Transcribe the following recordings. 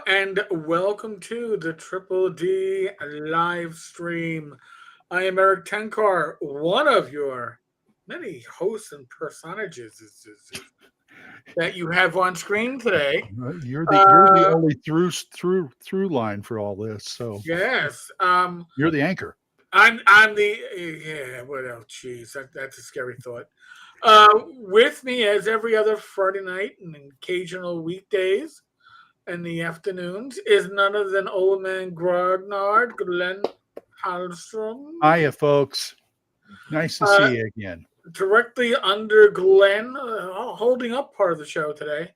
and welcome to the Triple D live stream. I am Eric Tenkar, one of your many hosts and personages that you have on screen today. You're the Uh, only through line for all this. So yes, you're the anchor. I'm the What else? Jeez, that's a scary thought. With me, as every other Friday night and occasional weekdays in the afternoons, is none other than Old Man Grognard, Glen Halstrom. Hiya, folks. Nice to Uh, see you again. Directly under Glen, holding up part of the show today,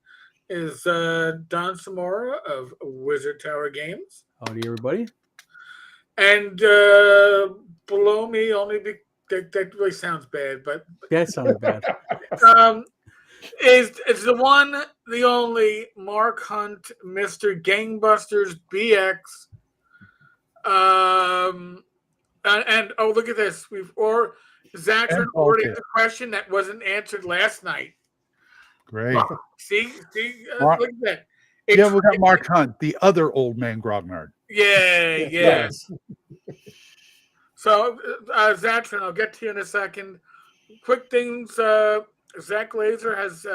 is Don Semora of Wizard Tower Games. Howdy, everybody. And below me, that really sounds bad, but That sounded bad. um, is the one, the only Mark Hunt, Mr. Gangbusters BX. And look at this. Zatran And already Baltic. a question that wasn't answered last night. Great. See, Mark, look at that. yeah, we got Mark Hunt, the other old man Grognard. Yeah. Yes. So, Zatran, I'll get to you in a second. Quick things. Zach Glazer has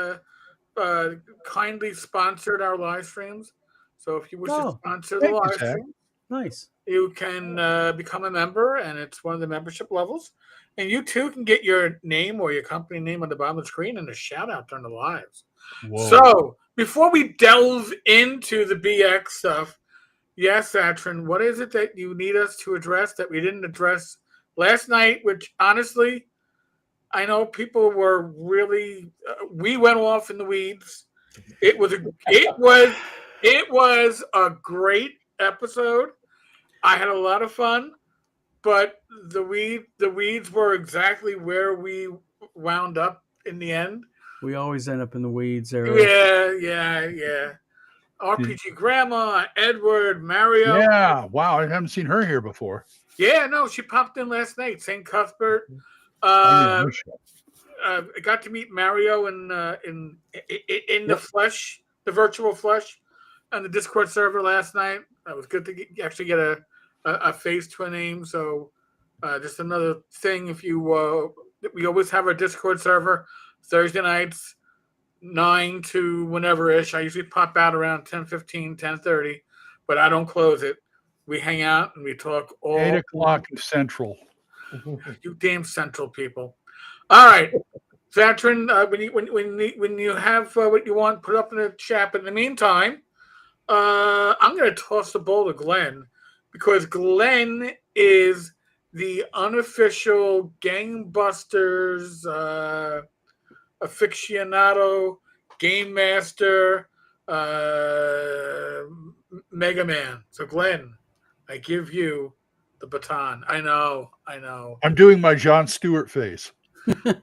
kindly sponsored our live streams. So if you wish to Oh, sponsor the thank you, live Zach. stream, nice. you can become a member, and it's one of the membership levels. And you too can get your name or your company name on the bottom of the screen and a shout out during the lives. Whoa. So before we delve into the BX stuff, yes, Atron, what is it that you need us to address that we didn't address last night? Which honestly, I know people were really. We went off in the weeds. It was a great episode. I had a lot of fun, but the weeds were exactly where we wound up in the end. We always end up in the weeds, Eric. Yeah. RPG Grandma, Edward, Mario. Yeah. Wow. I haven't seen her here before. Yeah, no, she popped in last night. St. Cuthbert. I know. I got to meet Mario in the flesh, the virtual flesh, on the Discord server last night. It was good to actually get a face to a name. So just another thing, if you we always have our Discord server Thursday nights, 9 to whenever ish. I usually pop out around 10:15, 10:30, but I don't close it. We hang out and we talk all 8:00 Central. You damn Central people. All right, Zatran, when you have what you want, put up in the chat. But in the meantime, I'm going to toss the ball to Glenn because Glenn is the unofficial Gangbusters aficionado, game master, Mega Man. So Glenn, I give you the baton. I know. I'm doing my Jon Stewart face.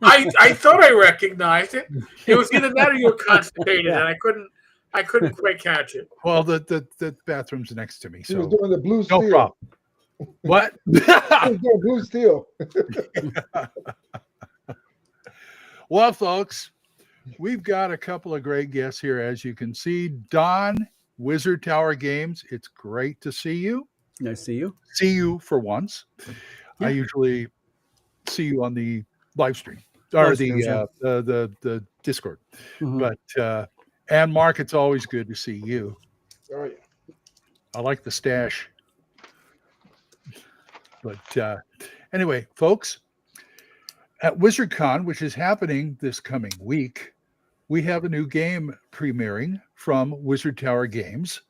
I thought I recognized it. It was either that or you were constipated, and I couldn't quite catch it. Well, the bathroom's next to me, He was so doing the blue no steel. problem. What? He was doing blue steel. Well, folks, we've got a couple of great guests here, as you can see. Don, Wizard Tower Games. It's great to see you. Nice to see you. See you for once. Yeah. I usually see you on the live stream or Live streams, yeah. the Discord. Mhm. But and Mark, it's always good to see you. Oh, yeah. I like the stash. But anyway, folks, at WizardCon, which is happening this coming week, we have a new game premiering from Wizard Tower Games.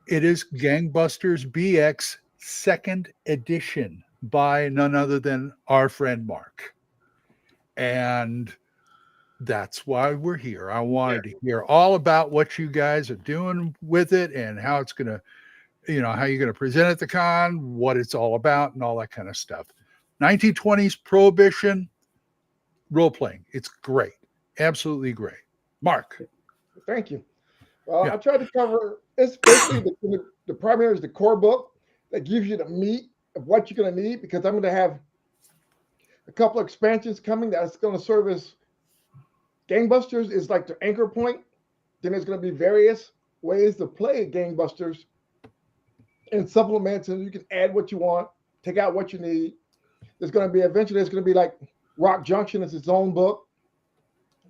It is Gangbusters BX second edition by none other than our friend Mark. And that's why we're here. I wanted to hear all about what you guys are doing with it and how it's going to, how you're going to present at the con, what it's all about, and all that kind of stuff. 1920s Prohibition role playing. It's great. Absolutely great. Mark. Thank you. Yeah. I tried to cover. It's basically the primary is the core book that gives you the meat of what you're going to need, because I'm going to have a couple of expansions coming that's going to serve as Gangbusters is like the anchor point. Then there's going to be various ways to play Gangbusters and supplements, and you can add what you want, take out what you need. There's going to be eventually, it's going to be like Rock Junction is its own book,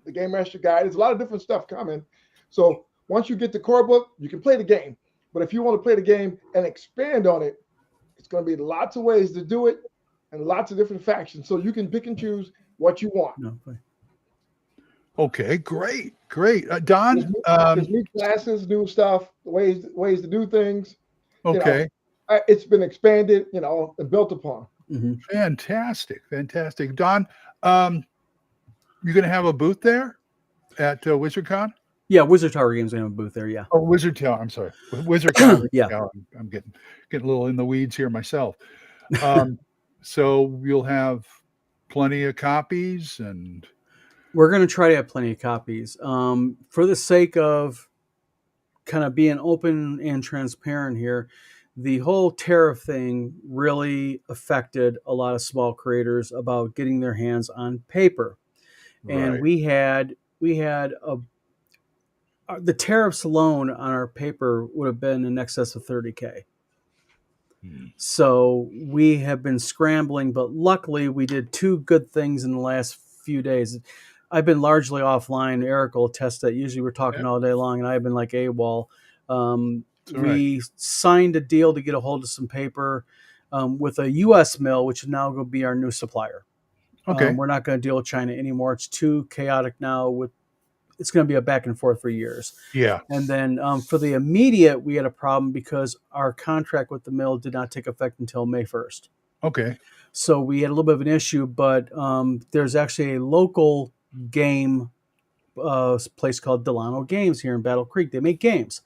the Game Master Guide. There's a lot of different stuff coming. So once you get the core book, you can play the game. But if you want to play the game and expand on it, it's going to be lots of ways to do it and lots of different factions. So you can pick and choose what you want. No, Okay, great. Don, There's new classes, new stuff, ways to do things. okay. It's been expanded, and built upon. mm-hmm. Fantastic. Don, you're going to have a booth there at WizardCon? Yeah, Wizard Tower Games have a booth there. Yeah. Oh, Wizard Tower. I'm sorry. WizardCon. Yeah. I'm getting a little in the weeds here myself. So you'll have plenty of copies, and We're going to try to have plenty of copies. For the sake of kind of being open and transparent here, the whole tariff thing really affected a lot of small creators about getting their hands on paper. And right. we had the tariffs alone on our paper would have been in excess of $30,000. So we have been scrambling, but luckily we did two good things in the last few days. I've been largely offline. Eric will attest that. Usually we're talking all day long, and I've been like AWOL. We signed a deal to get a hold of some paper with a U.S. mill, which is now going to be our new supplier. Okay. We're not going to deal with China anymore. It's too chaotic now. It's going to be a back and forth for years. Yeah. And then for the immediate, we had a problem because our contract with the mill did not take effect until May 1st. Okay. So we had a little bit of an issue, but there's actually a local game place called Delano Games here in Battle Creek. They make games,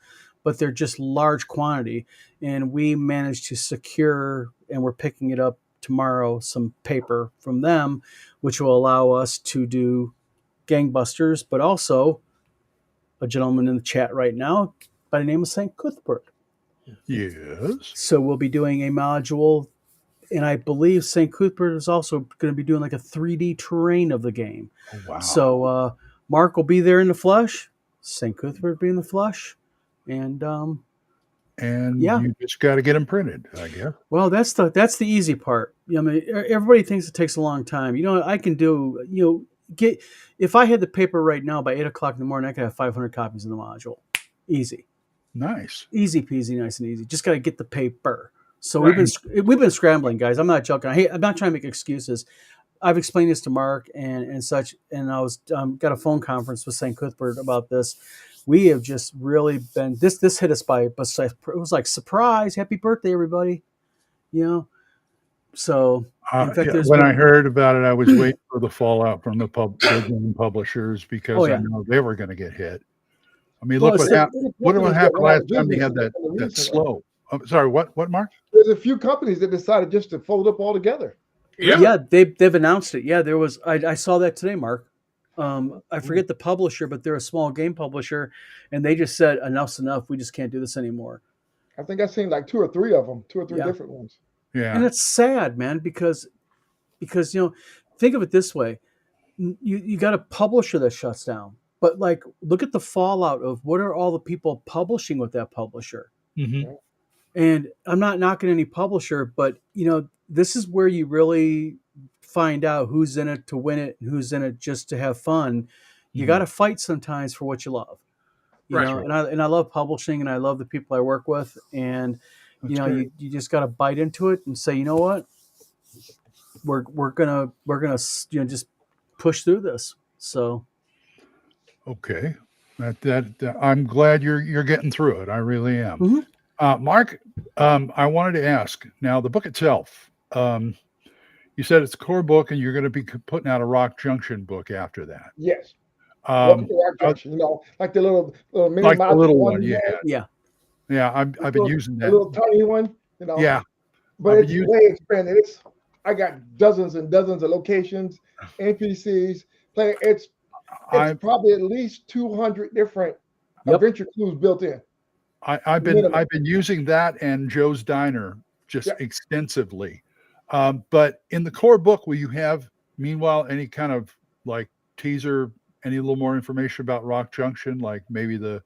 but they're just large quantity. And we managed to secure, and we're picking it up tomorrow, some paper from them, which will allow us to do Gangbusters, but also a gentleman in the chat right now by the name of St. Cuthbert. Yes. So we'll be doing a module, and I believe St. Cuthbert is also going to be doing like a 3D terrain of the game. Oh, wow. So Mark will be there in the flesh, St. Cuthbert will be in the flesh, and you just got to get them printed, I guess. Well, that's the easy part. I mean, everybody thinks it takes a long time. I can do. If I had the paper right now by 8:00 in the morning, I could have 500 copies of the module. Easy. Nice. Easy peasy, nice and easy. Just got to get the paper. So Right. we've been scrambling, guys. I'm not joking. I'm not trying to make excuses. I've explained this to Mark and such, and I was got a phone conference with St. Cuthbert about this. We have just really been this hit us but it was like, surprise, happy birthday, everybody. So in fact, when I heard about it, I was waiting for the fallout from the game publishers because I know they were going to get hit. I mean, look what happened. What happened last time they had that slow? I'm sorry, what, Mark? There's a few companies that decided just to fold up altogether. Yeah, they've announced it. Yeah, there was. I saw that today, Mark. I forget the publisher, but they're a small game publisher, and they just said enough's enough. We just can't do this anymore. I think I've seen like two or three different ones. Yeah, and it's sad, man, because think of it this way: you got a publisher that shuts down, but like look at the fallout of what are all the people publishing with that publisher. Mm-hmm. And I'm not knocking any publisher, but this is where you really find out who's in it to win it and who's in it just to have fun. You got to fight sometimes for what you love, you know. And I love publishing, and I love the people I work with, and you just got to bite into it and say, you know what, we're gonna just push through this. So okay, that I'm glad you're getting through it. I really am. Mm-hmm. Mark, I wanted to ask now the book itself. You said it's a core book, and you're going to be putting out a Rock Junction book after that. Yes. Rock Junction, like the little mini, like the little one. Yeah. I've been using that. A little tiny one. Yeah. But it's way expanded. I got dozens and dozens of locations, NPCs. It's probably at least 200 different adventure clues built in. I've been using that and Joe's Diner just extensively. But in the core book, will you have, meanwhile, any kind of like teaser, any little more information about Rock Junction, like maybe the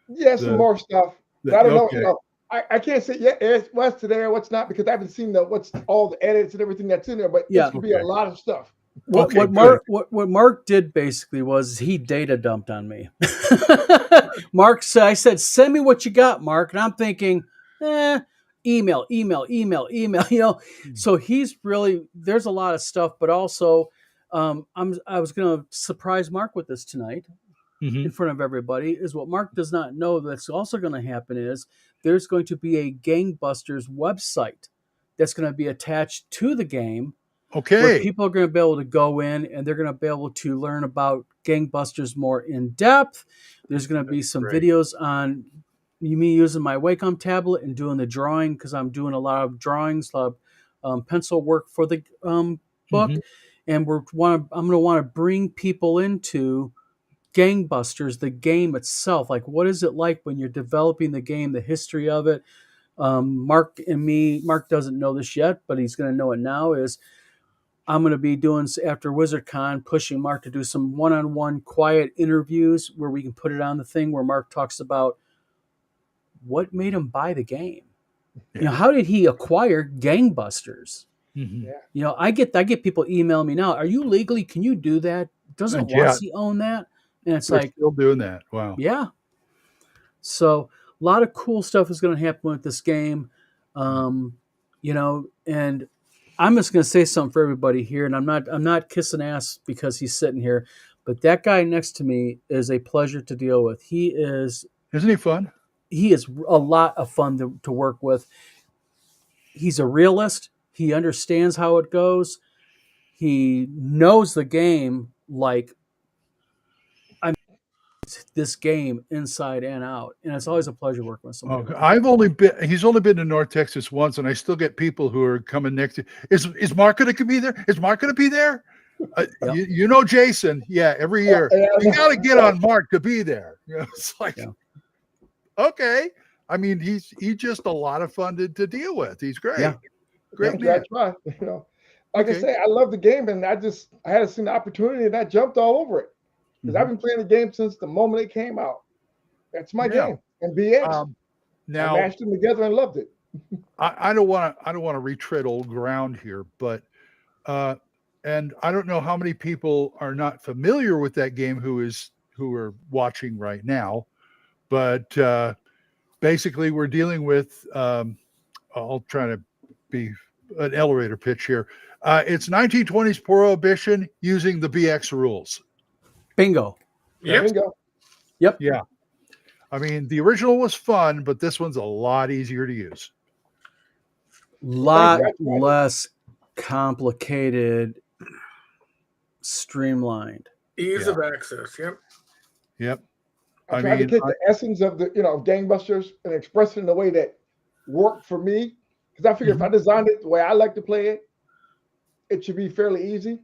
Yeah, some more stuff. But I don't know. Okay. I can't say what's today or what's not because I haven't seen what's all the edits and everything that's in there. But Yeah. it's gonna be a lot of stuff. What Okay, what Mark did basically was he data dumped on me. Mark said, I said, send me what you got, Mark. And I'm thinking, email. So he's really, there's a lot of stuff, but also I was gonna surprise Mark with this tonight in front of everybody. Is what Mark does not know that's also gonna happen is there's going to be a Gangbusters website that's going to be attached to the game where Okay. people are going to be able to go in and they're going to be able to learn about Gangbusters more in depth. There's going to be some Great. videos on me using my Wacom tablet and doing the drawing because I'm doing a lot of drawings, a lot of pencil work for the book. And I'm going to want to bring people into Gangbusters, the game itself. Like, what is it like when you're developing the game, the history of it? Mark doesn't know this yet, but he's going to know it now, is I'm going to be doing, after WizardCon, pushing Mark to do some one-on-one quiet interviews where we can put it on the thing where Mark talks about what made him buy the game. Yeah. How did he acquire Gangbusters? Mm-hmm. I get people email me now. Are you legally? Can you do that? Doesn't Wasi own that? And it's They're like, still doing that. Wow. yeah. So a lot of cool stuff is going to happen with this game. And I'm just going to say something for everybody here, and I'm not kissing ass because he's sitting here, but that guy next to me is a pleasure to deal with. Isn't he fun? He is a lot of fun to work with. He's a realist. He understands how it goes. He knows the game like this game inside and out, and it's always a pleasure working with somebody. He's only been to North Texas once, and I still get people who are coming next to. Is Mark going to be there? Is Mark going to be there? Yep. Jason, every year you got to get on Mark to be there. It's like, okay. I mean, he's just a lot of fun to deal with. He's great. Yeah. Great. I try. I say, I love the game, and I hadn't seen the opportunity, and I jumped all over it. Because I've been playing the game since the moment it came out. That's my game. And BX. Now I mashed them together and loved it. I don't want to retread old ground here, but and I don't know how many people are not familiar with that game who are watching right now, but basically we're dealing with I'll try to be an elevator pitch here. It's 1920s Prohibition using the BX rules. Bingo. Yep. Bingo. Yep. Yeah. I mean, the original was fun, but this one's a lot easier to use. Lot less complicated, streamlined. Ease of access. Yep. I tried to take the essence of the Gangbusters and express it in a way that worked for me. Because I figured if I designed it the way I like to play it, it should be fairly easy.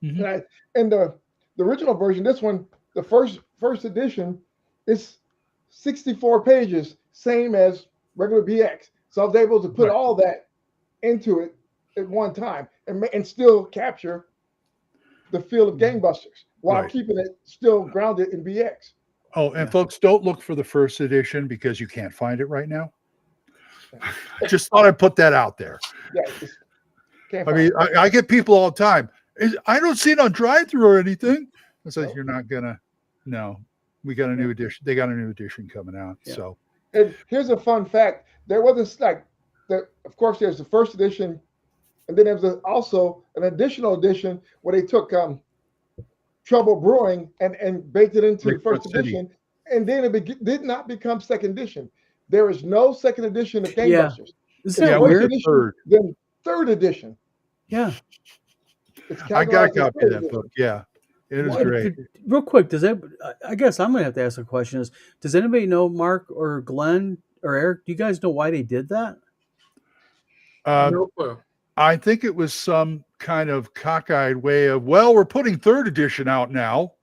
And the original version, this one, the first edition, is 64 pages, same as regular BX. So I was able to put all that into it at one time and still capture the feel of Gangbusters while keeping it still grounded in BX. Oh, and folks, don't look for the first edition because you can't find it right now. I just thought I'd put that out there. Yeah, I get people all the time. I don't see it on drive-through or anything. I said, you're not gonna. No, we got a new edition. They got a new edition coming out. Yeah. So, and here's a fun fact: there wasn't of course, there's the first edition, and then there was also an additional edition where they took Trouble Brewing and baked it into the first edition, and then it did not become second edition. There is no second edition of Gangbusters. Is that weird? Then third edition. Yeah. I got a copy of that book. Yeah. It is great. Real quick, I guess I'm going to have to ask a question does anybody know, Mark or Glenn or Eric, do you guys know why they did that? No clue. I think it was some kind of cockeyed way of, we're putting third edition out now,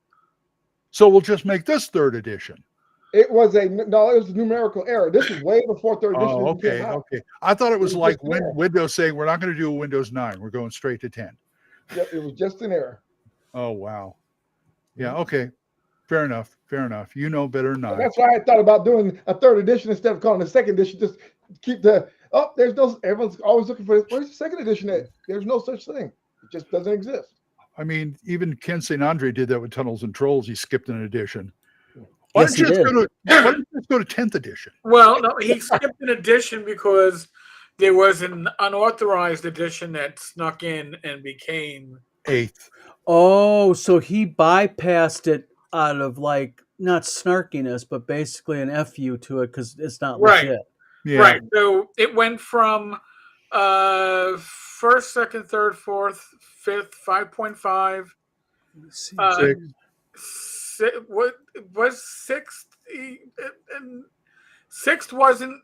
so we'll just make this third edition. It was a numerical error. This is way before third edition. Oh, okay. I thought it was like Windows saying, we're not going to do a Windows 9. We're going straight to 10. Yeah, it was just an error. Oh, wow. Yeah, okay. Fair enough. Fair enough. You know better than I. That's why I thought about doing a third edition instead of calling it a second edition. Just keep there's no, everyone's always looking for, where's the second edition at? There's no such thing. It just doesn't exist. I mean, even Ken St. Andre did that with Tunnels and Trolls. He skipped an edition. Why Yes, don't he you did. just go to 10th edition? Well, no, he skipped an edition because there was an unauthorized edition that snuck in and became 8th. Oh, so he bypassed it out of like not snarkiness, but basically an FU to it because it's not Right. legit. Yeah. right. So it went from first, second, third, fourth, fifth, 5.5. Let's see. What was sixth? And sixth wasn't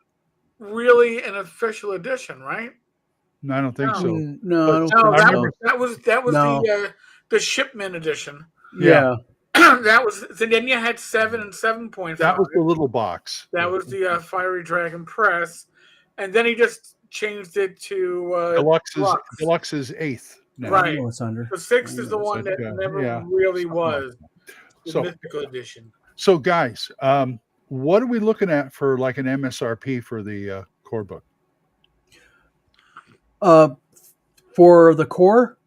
really an official edition, right? No, I don't think No. so. No, I don't No, think remember- so. that was No. the shipment edition. Yeah. That was. And then you had 7 and 7.5. That was the little box. That was the Fiery Dragon Press, and then he just changed it to Deluxe is 8th. Now. Right. I know it's under. The 6th is the one that never really something was the So- mythical edition. So, guys, what are we looking at for like an MSRP for the core book? For the core,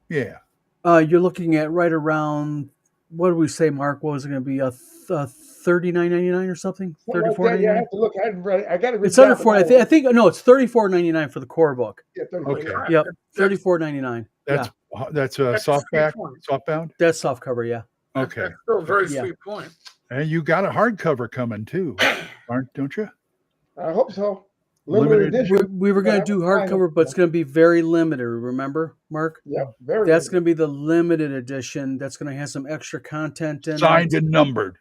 Yeah. you're looking at right around, what did we say, Mark? What was it going to be? $39.99 or something? Something like that. Yeah, I $34.99? have to look. I got it. It's under 40. I think no, it's $34.99 for the core book. Yeah, 34. Okay. Right. Yep, That's- $34.99. That's Yeah, that's that's a softback, sweet point. softbound. that's soft cover. Yeah. Okay. That's still a very Yeah. sweet point. And you got a hardcover coming too, don't you? I hope so. Limited Limited edition. We were going to do But I haven't hardcover, but it's going to be very limited. Remember, Mark? Yep, very. That's limited. going to be the limited edition. That's going to have some extra content in Signed it. and numbered.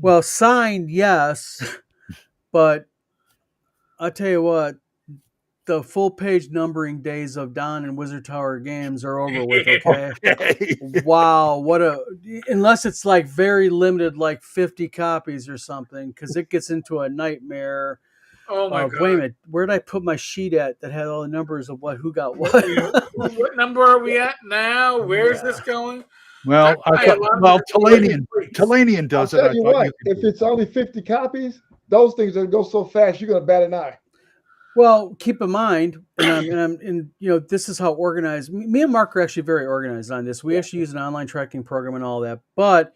Well, signed, yes, but I'll tell you what, the full page numbering days of Don and Wizard Tower Games are over with. Okay. Wow, unless it's like very limited, like 50 copies or something, because it gets into a nightmare. Oh my god! Wait a minute, where did I put my sheet at that had all the numbers of who got what? What number are we at now? Where's this going? Well, Talanian I'll does it. tell I you thought what, you could if do it's only 50 copies, those things that go so fast, you're gonna bat an eye. Well, keep in mind, and this is how organized. Me and Mark are actually very organized on this. We actually use an online tracking program and all that. But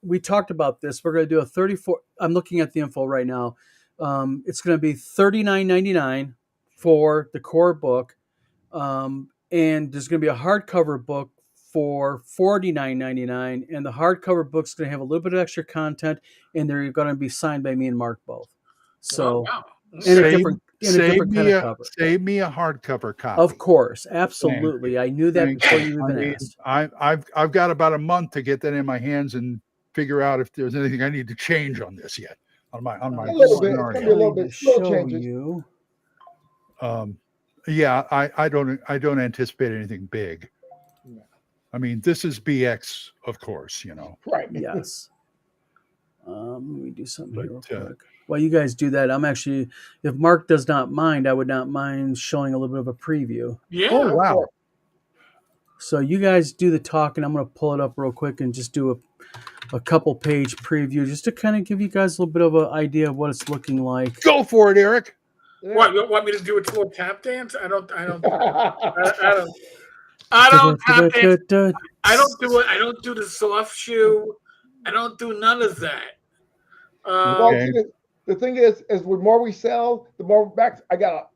we talked about this. We're going to do a 34. I'm looking at the info right now. It's going to be $39.99 for the core book, and there's going to be a hardcover book for $49.99, and the hardcover book's going to have a little bit of extra content, and they're going to be signed by me and Mark both. So. Oh, wow. In a Save- different kind of cover. Save me a hardcover copy. Of course, absolutely. I knew that Thank before you. you I even mean, asked. I've got about a month to get that in my hands and figure out if there's anything I need to change on this yet. On my A little bit. It's gonna be a scenario. little bit slow Show changes. you. Yeah, I don't anticipate anything big. I mean, this is BX, of course, Right. Yes. Let me do something here real But, quick. While you guys do that, I'm actually, if Mark does not mind, I would not mind showing a little bit of a preview. Yeah. Oh, wow. So you guys do the talk, and I'm going to pull it up real quick and just do a couple page preview just to kind of give you guys a little bit of an idea of what it's looking like. Go for it, Eric. What, you want me to do a little tap dance? I don't tap dance. I don't do it. I don't do the soft shoe. I don't do none of that. Well, Okay. the thing is the more we sell, the more back I got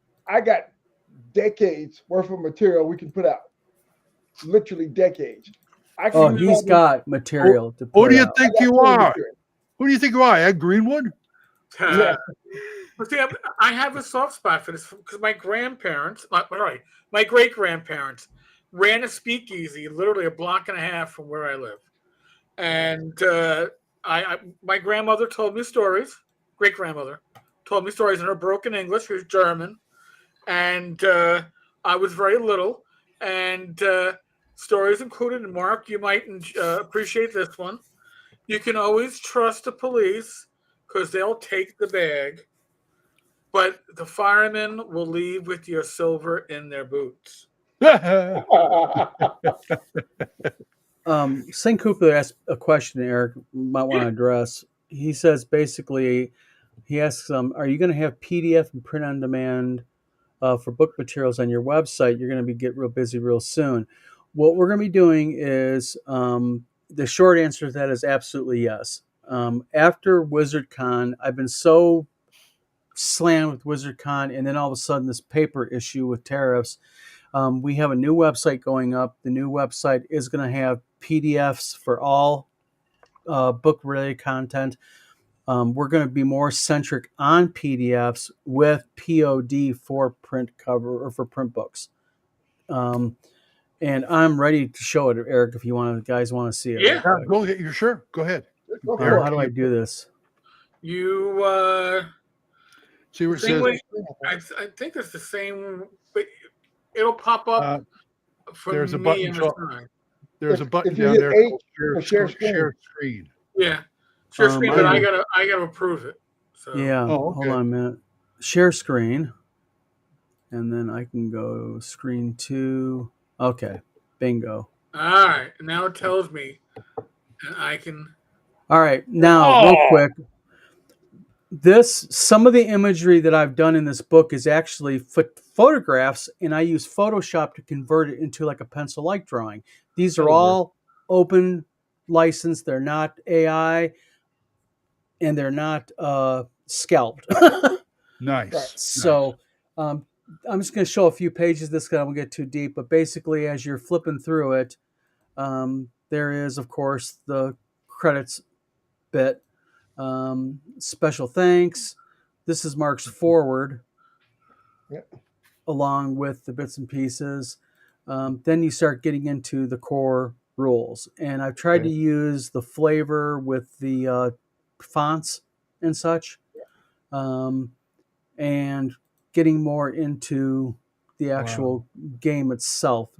decades worth of material we can put out. Literally decades. Oh, he's got material to Who put do you out. think you are? Who do you think you are? Ed Greenwood? Yeah. But see, I have a soft spot for this because my grandparents, my great grandparents, ran a speakeasy literally a block and a half from where I live, and my grandmother told me stories. Great grandmother told me stories in her broken English. She was German, and I was very little, and stories included. And Mark, you might appreciate this one. You can always trust the police because they'll take the bag, but the firemen will leave with your silver in their boots. St. Cooper asked a question Eric might want to address. He says basically, he asks, are you going to have PDF and print on demand for book materials on your website? You're going to get real busy real soon. What we're going to be doing is, the short answer to that is absolutely yes. After WizardCon, I've been so slammed with WizardCon, and then all of a sudden this paper issue with tariffs. We have a new website going up. The new website is going to have PDFs for all book-related content. We're going to be more centric on PDFs with POD for print cover or for print books. And I'm ready to show it, Eric, if you guys want to see it. Yeah. Go ahead. You're sure? Go ahead. How do I do this? You See where it same says. way, I think it's the same, but it'll pop up for there's a me button. in the time. There's a button if you down hit there H called for share screen. Yeah, share screen, I but know. I gotta approve it. So Yeah. Oh, okay. Hold on a minute. Share screen. And then I can go screen 2. Okay. Bingo. all right, now it tells me, and I can. All right. Now, real quick. Some of the imagery that I've done in this book is actually photographs, and I use Photoshop to convert it into like a pencil-like drawing. These are all open license. They're not AI, and they're not scalped. Nice. So I'm just going to show a few pages. This guy won't get too deep, but basically, as you're flipping through it, there is, of course, the credits bit. Special thanks. This is Mark's forward, along with the bits and pieces. Then you start getting into the core rules, and I've tried to use the flavor with the fonts and such, and getting more into the actual game itself.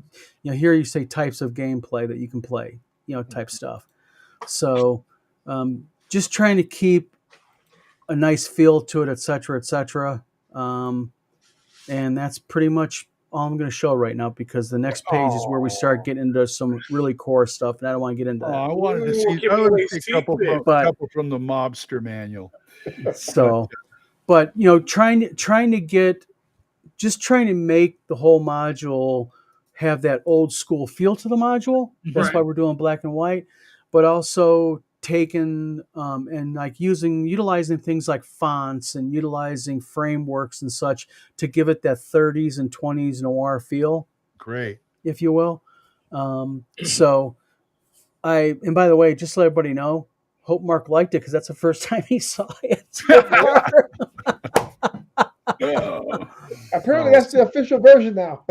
Here you say types of gameplay that you can play, type stuff. So just trying to keep a nice feel to it, et cetera, et cetera. And that's pretty much all I'm going to show right now, because the next page is where we start getting into some really core stuff, and I don't want to get into that. I wanted to see a couple from the Mobster manual. So, but trying to make the whole module have that old school feel to the module. That's why we're doing black and white, but also taken and like utilizing things like fonts and utilizing frameworks and such to give it that 30s and 20s noir feel. Great, if you will. So and by the way, just to let everybody know, hope Mark liked it, because that's the first time he saw it. Apparently that's the official version now.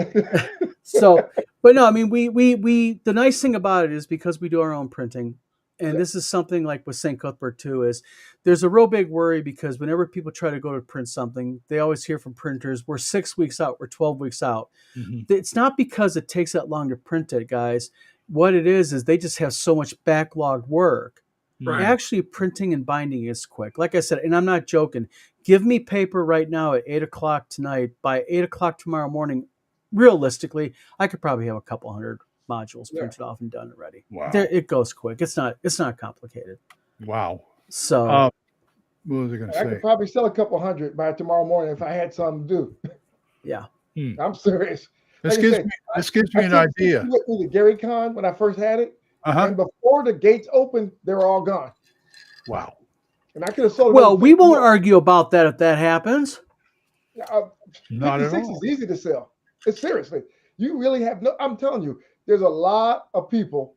So, but no, I mean, we the nice thing about it is, because we do our own printing, and this is something like with St. Cuthbert too, is there's a real big worry, because whenever people try to go to print something, they always hear from printers, we're 6 weeks out, we're 12 weeks out. Mm-hmm. It's not because it takes that long to print it, guys. What it is they just have so much backlogged work. Right. Actually, printing and binding is quick. Like I said, and I'm not joking. Give me paper right now at 8 o'clock tonight. By 8 o'clock tomorrow morning, realistically, I could probably have a couple hundred modules printed off and done already. Wow. It goes quick. It's not complicated. Wow. So what was I going to say? I could probably sell a couple hundred by tomorrow morning if I had something to do. Yeah. I'm serious. This gives me an idea. With me to Gary Con when I first had it. And before the gates opened, they were all gone. Wow. And I could have sold. Well, we won't argue about that if that happens. Not at all. 56 is easy to sell. It's seriously. You really have no. I'm telling you, there's a lot of people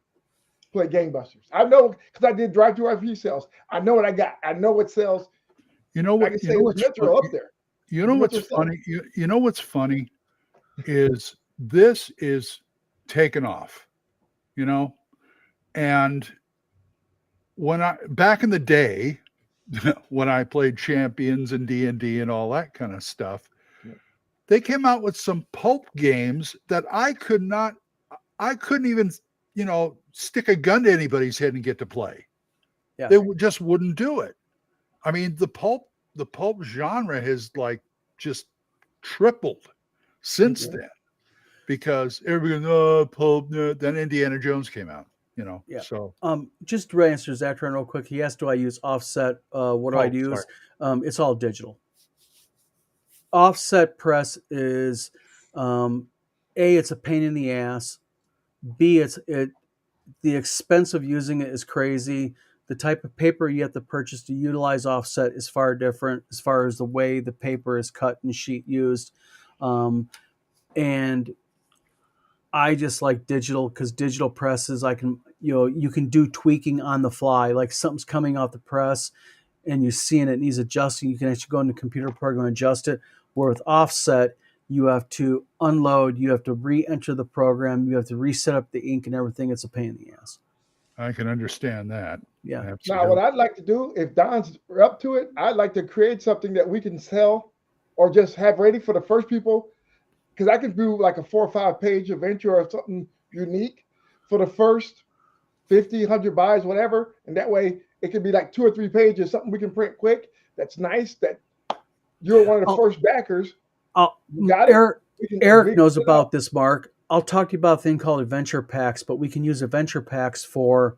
play Gangbusters. I know, because I did drive-through RP sales. I know what I got. I know what sells. You know what? I can say Metro up there. You know what's funny? You know what's funny is this is taken off. And back in the day, when I played Champions and D&D and all that kind of stuff, they came out with some pulp games that I couldn't even, stick a gun to anybody's head and get to play. Yeah. They just wouldn't do it. I mean, the pulp genre has just tripled since then, because everybody goes, pulp. Then Indiana Jones came out. Yeah. So Just to answer Zach real quick, he asked, do I use offset? What do I use? It's all digital. Offset press is it's a pain in the ass. B, the expense of using it is crazy. The type of paper you have to purchase to utilize offset is far different as far as the way the paper is cut and sheet used. And I just like digital because digital presses, you can do tweaking on the fly. Like something's coming off the press and you're seeing it needs adjusting. You can actually go in the computer program and adjust it. Where with offset, you have to unload, you have to re-enter the program, you have to reset up the ink and everything. It's a pain in the ass. I can understand that. Yeah. Absolutely. Now, what I'd like to do, if Don's up to it, I'd like to create something that we can sell or just have ready for the first people. Because I can do like a 4 or 5 page adventure or something unique for the first 50, 100 buys, whatever. And that way it could be like 2 or 3 pages, something we can print quick. That's nice. That you're one of the first backers. You got it. Eric knows about this, Mark. I'll talk to you about a thing called adventure packs, but we can use adventure packs for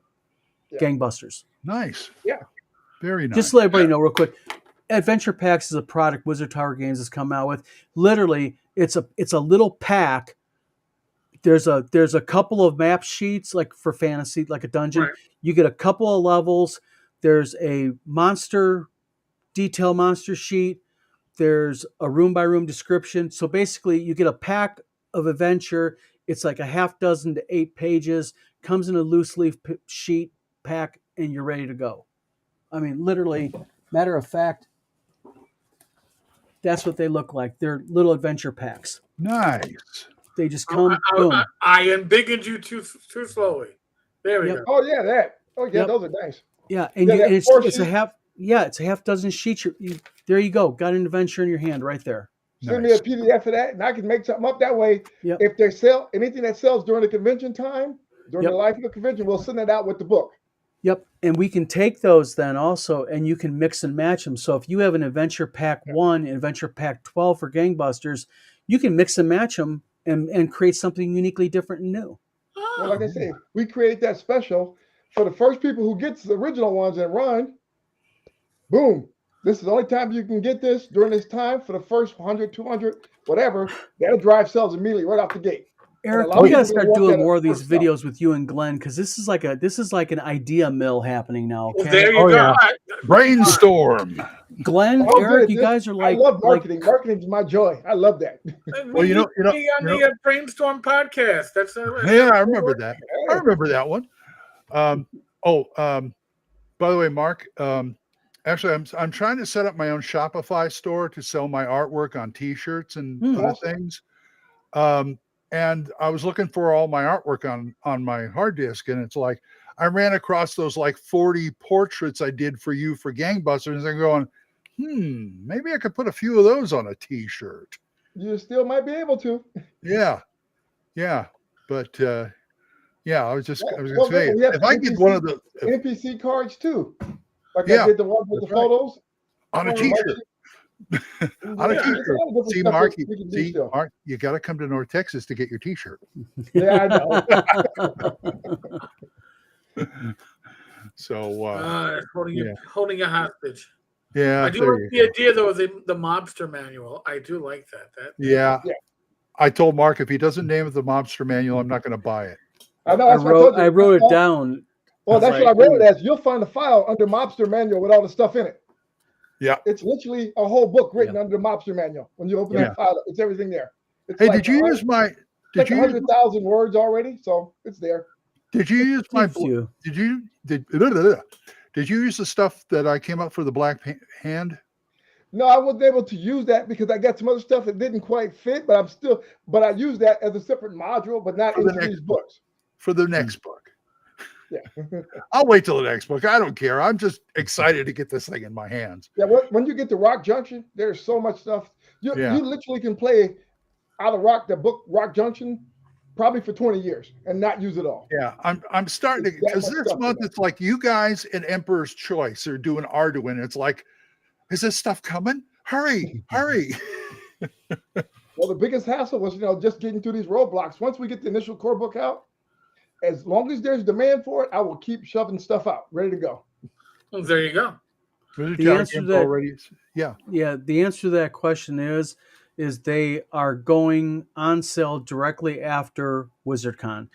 Gangbusters. Nice. Yeah. Very nice. Just to let everybody know real quick. Adventure packs is a product Wizard Tower Games has come out with. Literally, it's a little pack. There's a couple of map sheets like for fantasy, like a dungeon. Right. You get a couple of levels. There's a detail monster sheet. There's a room by room description. So basically, you get a pack of adventure. It's like a half dozen to 8 pages. Comes in a loose leaf sheet pack, and you're ready to go. I mean, literally, matter of fact, that's what they look like. They're little adventure packs. Nice. They just come. Boom. I embiggened you too slowly. There we go. Oh yeah, that. Oh yeah, those are nice. Yeah, and it's a half. Yeah, it's a half dozen sheets. There you go. Got an adventure in your hand right there. Send me a PDF of that, and I can make something up that way. Yep. If they sell anything that sells during the convention time, during the life of the convention, we'll send that out with the book. Yep, and we can take those then also, and you can mix and match them. So if you have an Adventure Pack 1 and Adventure Pack 12 for Gangbusters, you can mix and match them and create something uniquely different and new. Well, like I say, we create that special for the first people who gets the original ones and run. Boom. This is the only time you can get this during this time for the first 100, 200, whatever. That'll drive sales immediately right off the gate. Eric, we gotta start doing more of these videos with you and Glenn because this is like an idea mill happening now. Okay? Well, there you go. Yeah. Brainstorm. Glenn, Eric, you guys are like. I love marketing. Marketing is my joy. I love that. Well, you know, on the Brainstorm podcast. That's yeah, I remember that. I remember that one. By the way, Mark. Actually, I'm trying to set up my own Shopify store to sell my artwork on T-shirts and other things. And I was looking for all my artwork on my hard disk, and it's like I ran across those like 40 portraits I did for you for Gangbusters, and I'm going, maybe I could put a few of those on a T-shirt. You still might be able to. Yeah, but I was going to say if I get one of the NPC cards too, like I did the one with the photos on a T-shirt. On a T-shirt. See, Mark, you got to come to North Texas to get your T-shirt. Yeah, I know. So, holding a hostage. Yeah, I do like the idea though of the mobster manual. I do like that. Yeah. I told Mark if he doesn't name it the mobster manual, I'm not going to buy it. I know. I wrote it down. Well, that's what I wrote it as. You'll find a file under mobster manual with all the stuff in it. Yeah, it's literally a whole book written under the mobster manual. When you open that file, it's everything there. It's hey, did you use my? Did you 100,000 words already? So it's there. Did you use my? Did you use the stuff that I came up for the Black Hand? No, I wasn't able to use that because I got some other stuff that didn't quite fit. But I used that as a separate module, but not into these books. For the next book. Yeah. I'll wait till the next book. I don't care. I'm just excited to get this thing in my hands. Yeah, when you get to Rock Junction, there's so much stuff. You literally can play out of Rock Junction probably for 20 years and not use it all. Yeah, I'm starting to, because this month it's like you guys and Emperor's Choice are doing Arduino. It's like, is this stuff coming? Hurry. Well, the biggest hassle was, just getting through these roadblocks. Once we get the initial core book out, as long as there's demand for it, I will keep shoving stuff out, ready to go. Well, there you go. Wizard The Tower answer to games that- already. Yeah. Yeah, the answer to that question is they are going on sale directly after WizardCon.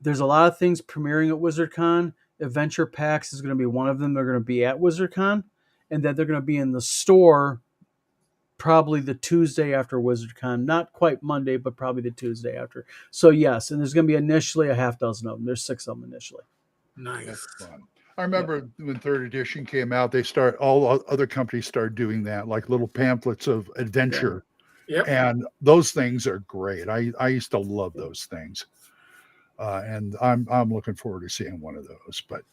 There's a lot of things premiering at WizardCon. Adventure Packs is going to be one of them. They're going to be at WizardCon, and then they're going to be in the store probably the Tuesday after WizardCon. Not quite Monday, but probably the Tuesday after. So yes, and there's going to be initially a half dozen of them. There's 6 of them initially. Nice. That's fun. I remember when third edition came out, all other companies started doing that, like little pamphlets of adventure. Yep. And those things are great. I used to love those things. And I'm looking forward to seeing one of those. But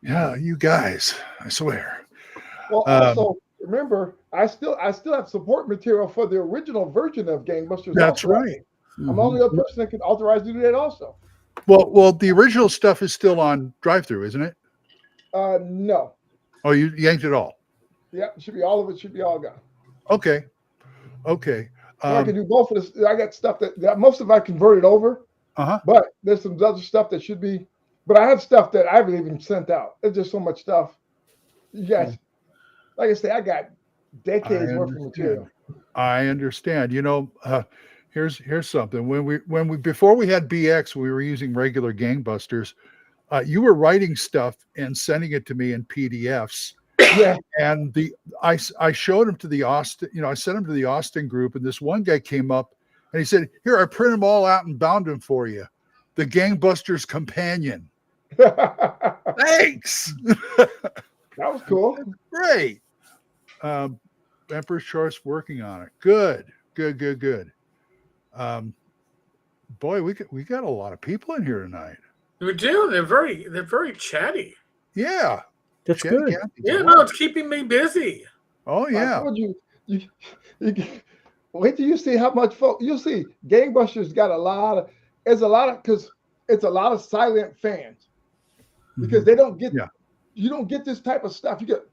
yeah, you guys, I swear. Well, also remember, I still have support material for the original version of Gangbusters. That's also. right. I'm the only other person that can authorize to do that also. Well, the original stuff is still on drive-through, isn't it? No. Oh, you yanked it all. Yeah, it should be all of it. Should be all gone. Okay. So I can do both of this. I got stuff that most of I converted over. But there's some other stuff that should be. But I have stuff that I haven't even sent out. There's just so much stuff. You guys, like I say, I got decades worth of material. I understand. Here's something. When we before we had BX, we were using regular Gangbusters. You were writing stuff and sending it to me in PDFs. Yeah. And I showed them to the Austin. I sent them to the Austin group, and this one guy came up and he said, "Here, I print them all out and bound them for you. The Gangbusters Companion." Thanks. That was cool. Great. Emperor's Choice working on it. Good. Boy, we got a lot of people in here tonight. We do. They're very chatty. Yeah. That's good. Yeah, no, it's keeping me busy. Oh yeah. I told you wait till you see how much you'll see. Gangbusters got a lot of because it's a lot of silent fans because they don't get you don't get this type of stuff. You get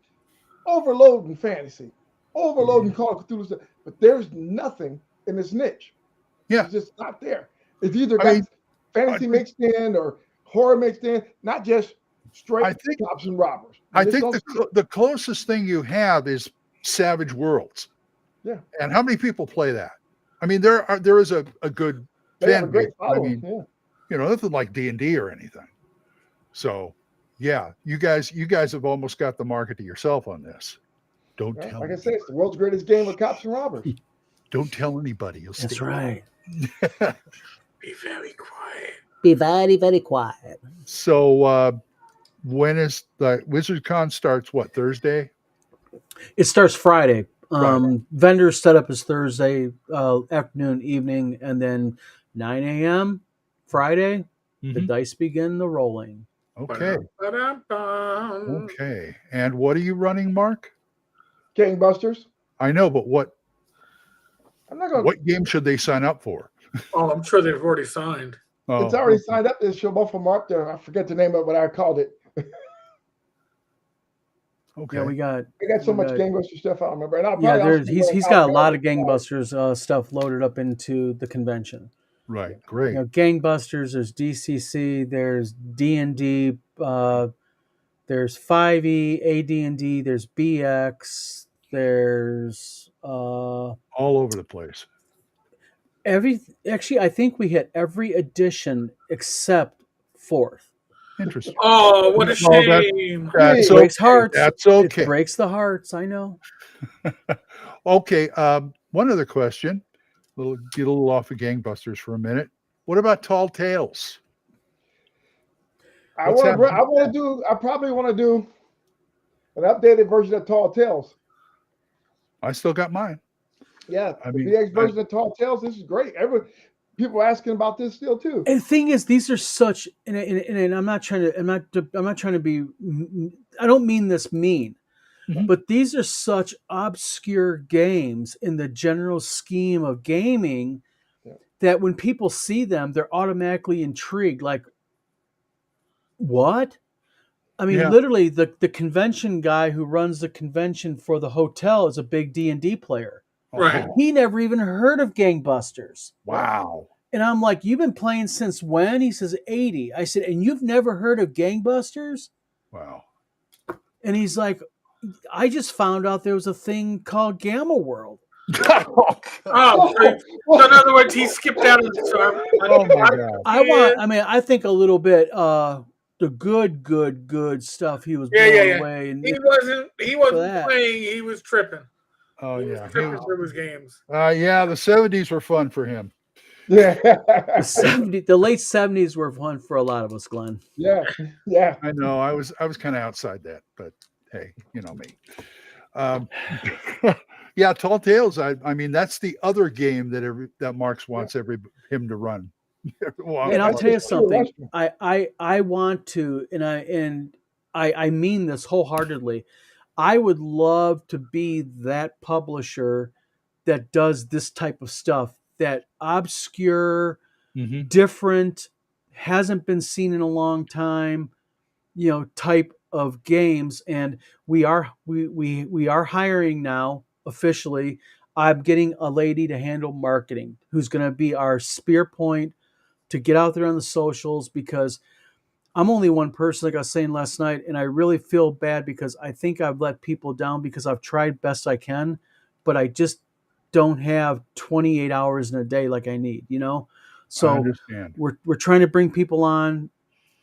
overload in fantasy, overload in Call of Cthulhu stuff, but there's nothing in this niche. Yeah, it's just not there. It's either got fantasy mixed in or horror mixed in, not just straight cops and robbers. I think the closest thing you have is Savage Worlds. Yeah. And how many people play that? I mean, there is a good fan base. I mean, nothing like D&D or anything. So, yeah, you guys have almost got the market to yourself on this. Don't tell. Like I said, it's the world's greatest game of cops and robbers. Don't tell anybody. That's right. Be very quiet. Be very, very quiet. So, when is the WizardCon starts? What, Thursday? It starts Friday. Vendors set up is Thursday afternoon, evening, and then 9 a.m. Friday. The dice begin the rolling. Okay. Okay. And what are you running, Mark? Gangbusters. I know, but what? I'm not going. What game should they sign up for? Oh, I'm sure they've already signed. Oh, it's already signed up. This show, both of them are up there. I forget the name of what I called it. Okay. Yeah, I got so much Gangbuster stuff. I don't remember. And he's got a lot of Gangbusters stuff loaded up into the convention. Right. Great. Gangbusters. There's DCC. There's D&D. There's 5e, AD&D. There's BX. There's all over the place. Actually, I think we hit every edition except 4th. Interesting. Oh, what a shame! That breaks hearts. That's okay. It breaks the hearts. I know. Okay. One other question. Get a little off of Gangbusters for a minute. What about Tall Tales? I probably want to do an updated version of Tall Tales. I still got mine. Yeah, the BX version of Tall Tales. This is great. People are asking about this still too. And the thing is, these are such, and I'm not trying to be. I don't mean this mean, but these are such obscure games in the general scheme of gaming that when people see them, they're automatically intrigued. Like, what? I mean, literally, the convention guy who runs the convention for the hotel is a big D&D player. Right. He never even heard of Gangbusters. Wow. And I'm like, you've been playing since when? He says 80. I said, and you've never heard of Gangbusters? Wow. And he's like, I just found out there was a thing called Gamma World. Oh, so in other words, he skipped out of the server. Oh my God. I think a little bit the good stuff he was Yeah, blown yeah. away. And He wasn't that. playing. He was tripping. Oh He yeah. was tripping through his games. Yeah, the 70s were fun for him. Yeah. the late 70s were fun for a lot of us, Glenn. Yeah. Yeah. I know. I was kind of outside that, but hey, you know me. Yeah, Tall Tales. I mean, that's the other game that Marks wants him to run. And I'll tell you something. I want to, and I mean this wholeheartedly. I would love to be that publisher that does this type of stuff, that obscure, different, hasn't been seen in a long time, type of games. And we are hiring now officially. I'm getting a lady to handle marketing who's going to be our spear point to get out there on the socials, because I'm only one person, like I was saying last night, and I really feel bad because I think I've let people down because I've tried best I can, but I just don't have 28 hours in a day like I need, So I understand. We're trying to bring people on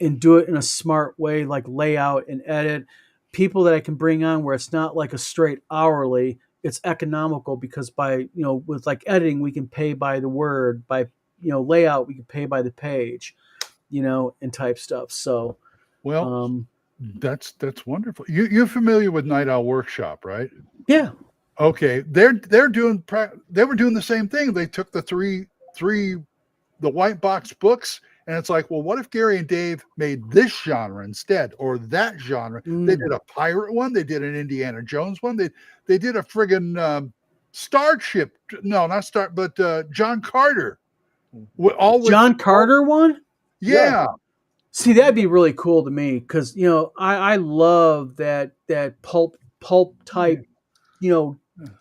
and do it in a smart way, like layout and edit. People that I can bring on where it's not like a straight hourly, it's economical, because by, with like editing, we can pay by the word, by, layout, we can pay by the page, and type stuff. So, well, that's wonderful. You're familiar with Night Owl Workshop, right? Yeah. Okay. They were doing the same thing. They took the white box books, and it's like, well, what if Gary and Dave made this genre instead, or that genre? They did a pirate one. They did an Indiana Jones one. They did a friggin' Starship. No, not Star, but John Carter. John Carter one? Yeah. See, that'd be really cool to me, because I love that pulp type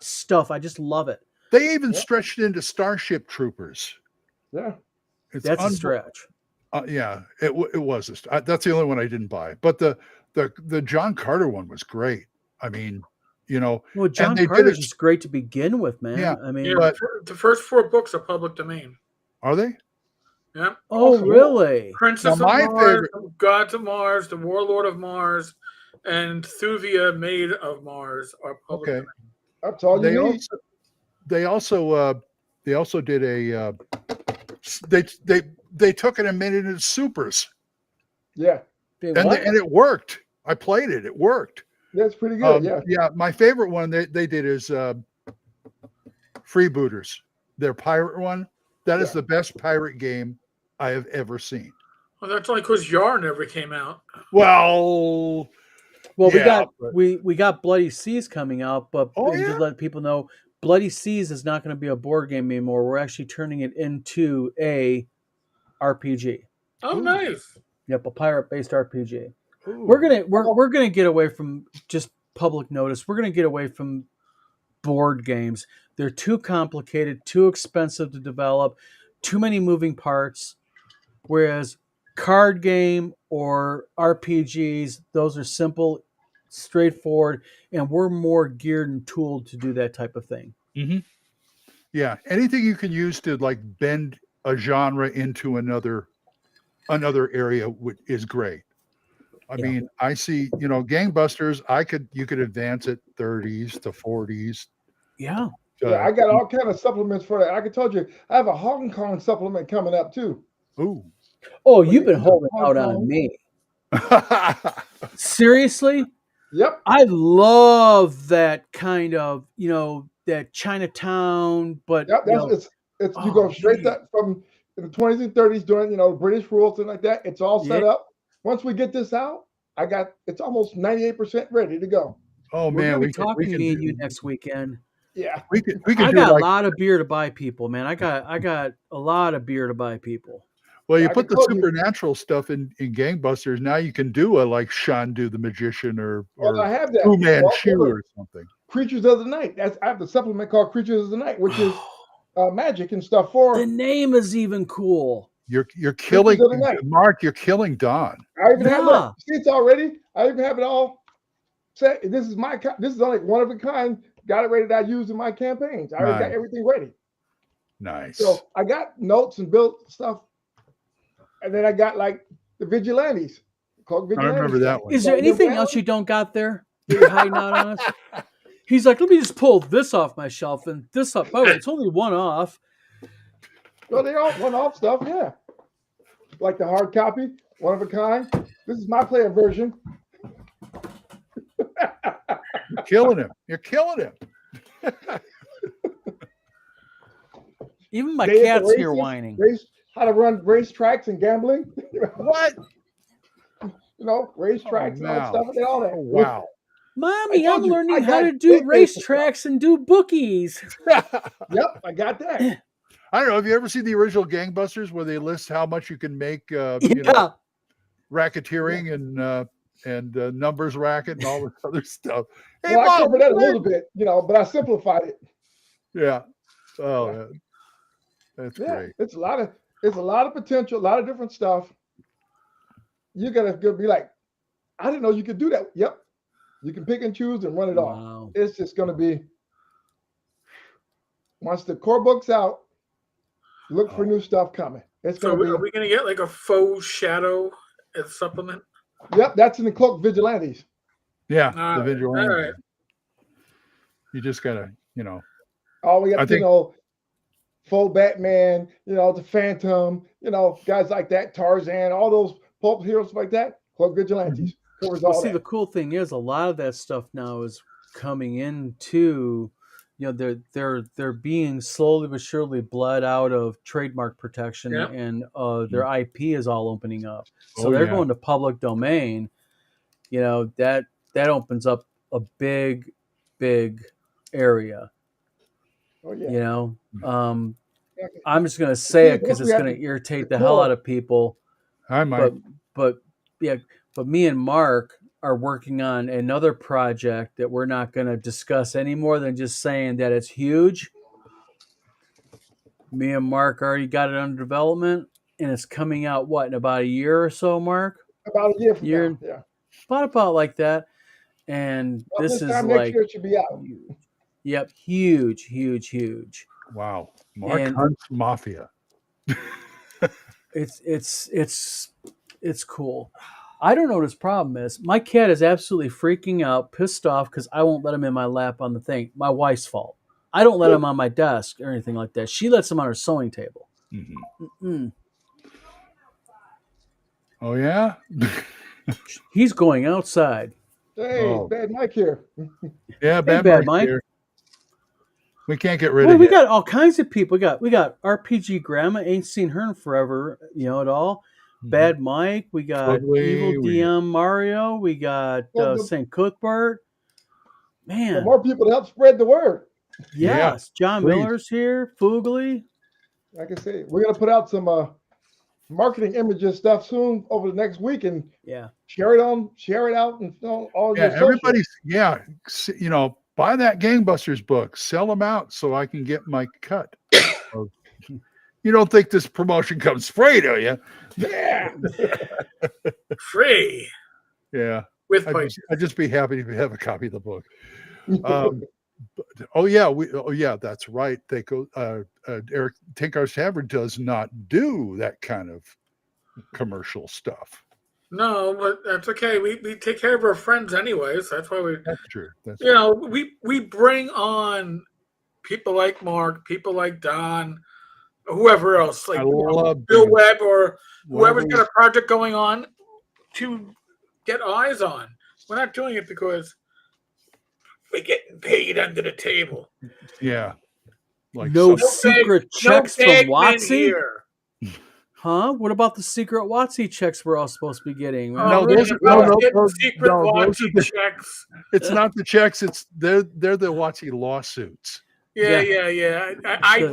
stuff. I just love it. They even stretched it into Starship Troopers. Yeah, that's a stretch. Yeah, it was. That's the only one I didn't buy. But the John Carter one was great. I mean, well, John Carter's just great to begin with, man. Yeah, I mean, but the first 4 books are public domain. Are they? Yeah. Oh, really? Princess of Mars, Gods of Mars, The Warlord of Mars, and Thuvia, Maid of Mars are public domain. That's all you need. They also did a they took it and made it into supers. Yeah. And it worked. I played it. It worked. That's pretty good. Yeah. My favorite one they did is Freebooters. Their pirate one. That is the best pirate game I have ever seen. Well, that's only because Yar never came out. Well, we got Bloody Seas coming out, but just let people know, Bloody Seas is not going to be a board game anymore. We're actually turning it into a RPG. Oh, nice. Yep, a pirate-based RPG. Ooh. We're gonna get away from just public notice. We're gonna get away from board games. They're too complicated, too expensive to develop, too many moving parts. Whereas card game or RPGs, those are simple, straightforward, and we're more geared and tooled to do that type of thing. Mm-hmm. Yeah, anything you can use to like bend a genre into another area is great. I mean, I see, Gangbusters, you could advance it 30s to 40s. Yeah. I got all kind of supplements for that. I can tell you, I have a Hong Kong supplement coming up too. Ooh. Oh, you've been holding out on me. Seriously? Yep. I love that kind of, that Chinatown, but you go straight from the 20s and 30s during, British rule, thing like that. It's all set up. Once we get this out, it's almost 98% ready to go. Oh man, we can talk to me and you next weekend. Yeah, we can. I got a lot of beer to buy people, man. I got a lot of beer to buy people. Well, you put the supernatural stuff in Gangbusters. Now you can do like Shandu the Magician or I have that Fu Manchu or something. Creatures of the Night. I have the supplement called Creatures of the Night, which is Magic and stuff for. The name is even cool. You're killing the other night. Mark. You're killing Don. I even have Yeah. it. See, it's already. I even have it all set. This is my. This is only one of a kind. Got it ready that I use in my campaigns. I already got everything ready. Nice. So I got notes and built stuff, and then I got like the vigilantes. Called I vigilantes. remember that one. Is there anything else you don't got there that you're hiding out on us? He's like, let me just pull this off my shelf and this up. Oh, it's only one off. Well, they're all one-off stuff, yeah. Like the hard copy, one of a kind. This is my player version. You're killing him. You're killing him. Even my Day at the cat's here races, whining. How to run racetracks and gambling. What? Racetracks and all wow. stuff and all that. Oh, wow. Mommy, I I'm told you, learning I how got to do big business racetracks and do bookies. Yep, I got that. I don't know. Have you ever seen the original Gangbusters where they list how much you can make? Yeah. Racketeering and numbers racket and all this other stuff. Hey, Well, I Mom, covered that a little bit, but I simplified it. Yeah. Oh, that's Yeah, great. it's a lot of potential, a lot of different stuff. You gotta be like, I didn't know you could do that. Yep, you can pick and choose and run it off. Wow. It's just gonna be once the core book's out, look for new stuff coming. It's So gonna be. are we going to get like a faux shadow as supplement? Yep, that's in the cloak vigilantes. Yeah, All the right, vigilante. all right. You just gotta, All we I got, think- full Batman, the Phantom, guys like that, Tarzan, all those pulp heroes like that. Cloak vigilantes covers all Well, see, that. the cool thing is a lot of that stuff now is coming into, they're being slowly but surely bled out of trademark protection, Yep. and their IP is all opening up. So Oh, they're yeah. going to public domain. That opens up a big area. Oh yeah. I'm just gonna say it because once it's we have gonna the irritate the hell core- out of people. I might. But me and Mark are working on another project that we're not going to discuss any more than just saying that it's huge. Me and Mark already got it under development, and it's coming out in about a year or so, Mark? About a year from Year- now. Yeah. About like that. And About this is time like next year it should be out. huge. Yep, huge. Wow. Mark And- Hunt's Mafia. It's cool. I don't know what his problem is. My cat is absolutely freaking out, pissed off because I won't let him in my lap on the thing. My wife's fault. I don't let him on my desk or anything like that. She lets him on her sewing table. Mm-mm. Oh, yeah? He's going outside. Hey, Oh. Bad Mike here. Yeah, Bad Mike's Mike. here. We can't get rid Well, of we him. got all kinds of people. We got RPG Grandma. Ain't seen her in forever, at all. Bad Mike. We got Ugly, Evil we- DM Mario. We got Well, St. Cuthbert. The Man, more people to help spread the word. yes. John please. Miller's here. Fugly. Like I say, we're gonna put out some marketing images stuff soon over the next week and Yeah. share it out and all Yeah, your socials. everybody's, buy that Gangbusters book, sell them out so I can get my cut. You don't think this promotion comes free, do you? Yeah. Free Yeah. with I'd price. just be happy to have a copy of the book. That's right. They go. Eric Tenkar's Tavern does not do that kind of commercial stuff. No, but that's okay. We take care of our friends anyways. That's why we, That's true. That's we bring on people like Mark, people like Don, whoever else, like I love Bill bringing- Webb or whoever's Whoever's- got a project going on to get eyes on. We're not doing it because we're getting paid under the table. Yeah. Like No some- secret No checks from bagmen Watsy? here. Huh? What about the secret Watsy checks we're all supposed to be getting? No, we're those gonna are- no, get those- secret no, those Watsy are the- checks. it's not the checks. They're the Watsy lawsuits. Yeah. I The-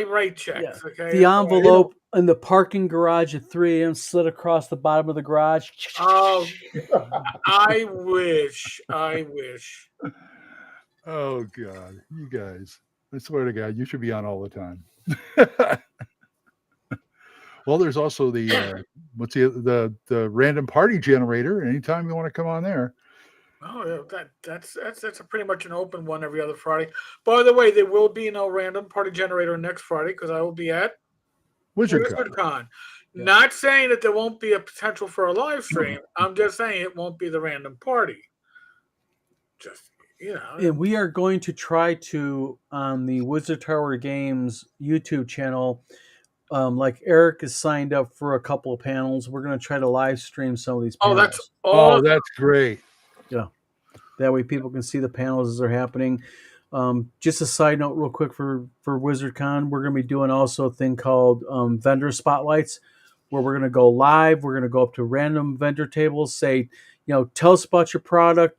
write checks. Yeah. Okay. The envelope in the parking garage at 3 a.m. slid across the bottom of the garage. Oh, I wish. Oh God, you guys. I swear to God, you should be on all the time. Well, there's also the what's the random party generator. Anytime you want to come on there. Oh, yeah, that's a pretty much an open one every other Friday. By the way, there will be no random party generator next Friday because I will be at WizardCon. WizardCon. Yeah. Not saying that there won't be a potential for a live stream. I'm just saying it won't be the random party. Just And we are going to try to on the Wizard Tower Games YouTube channel. Like Eric is signed up for a couple of panels. We're going to try to live stream some of these Oh, panels. that's all. Oh, that's great. Yeah. That way people can see the panels as they're happening. Just a side note real quick for WizardCon, we're going to be doing also a thing called vendor spotlights where we're going to go live. We're going to go up to random vendor tables, say, tell us about your product,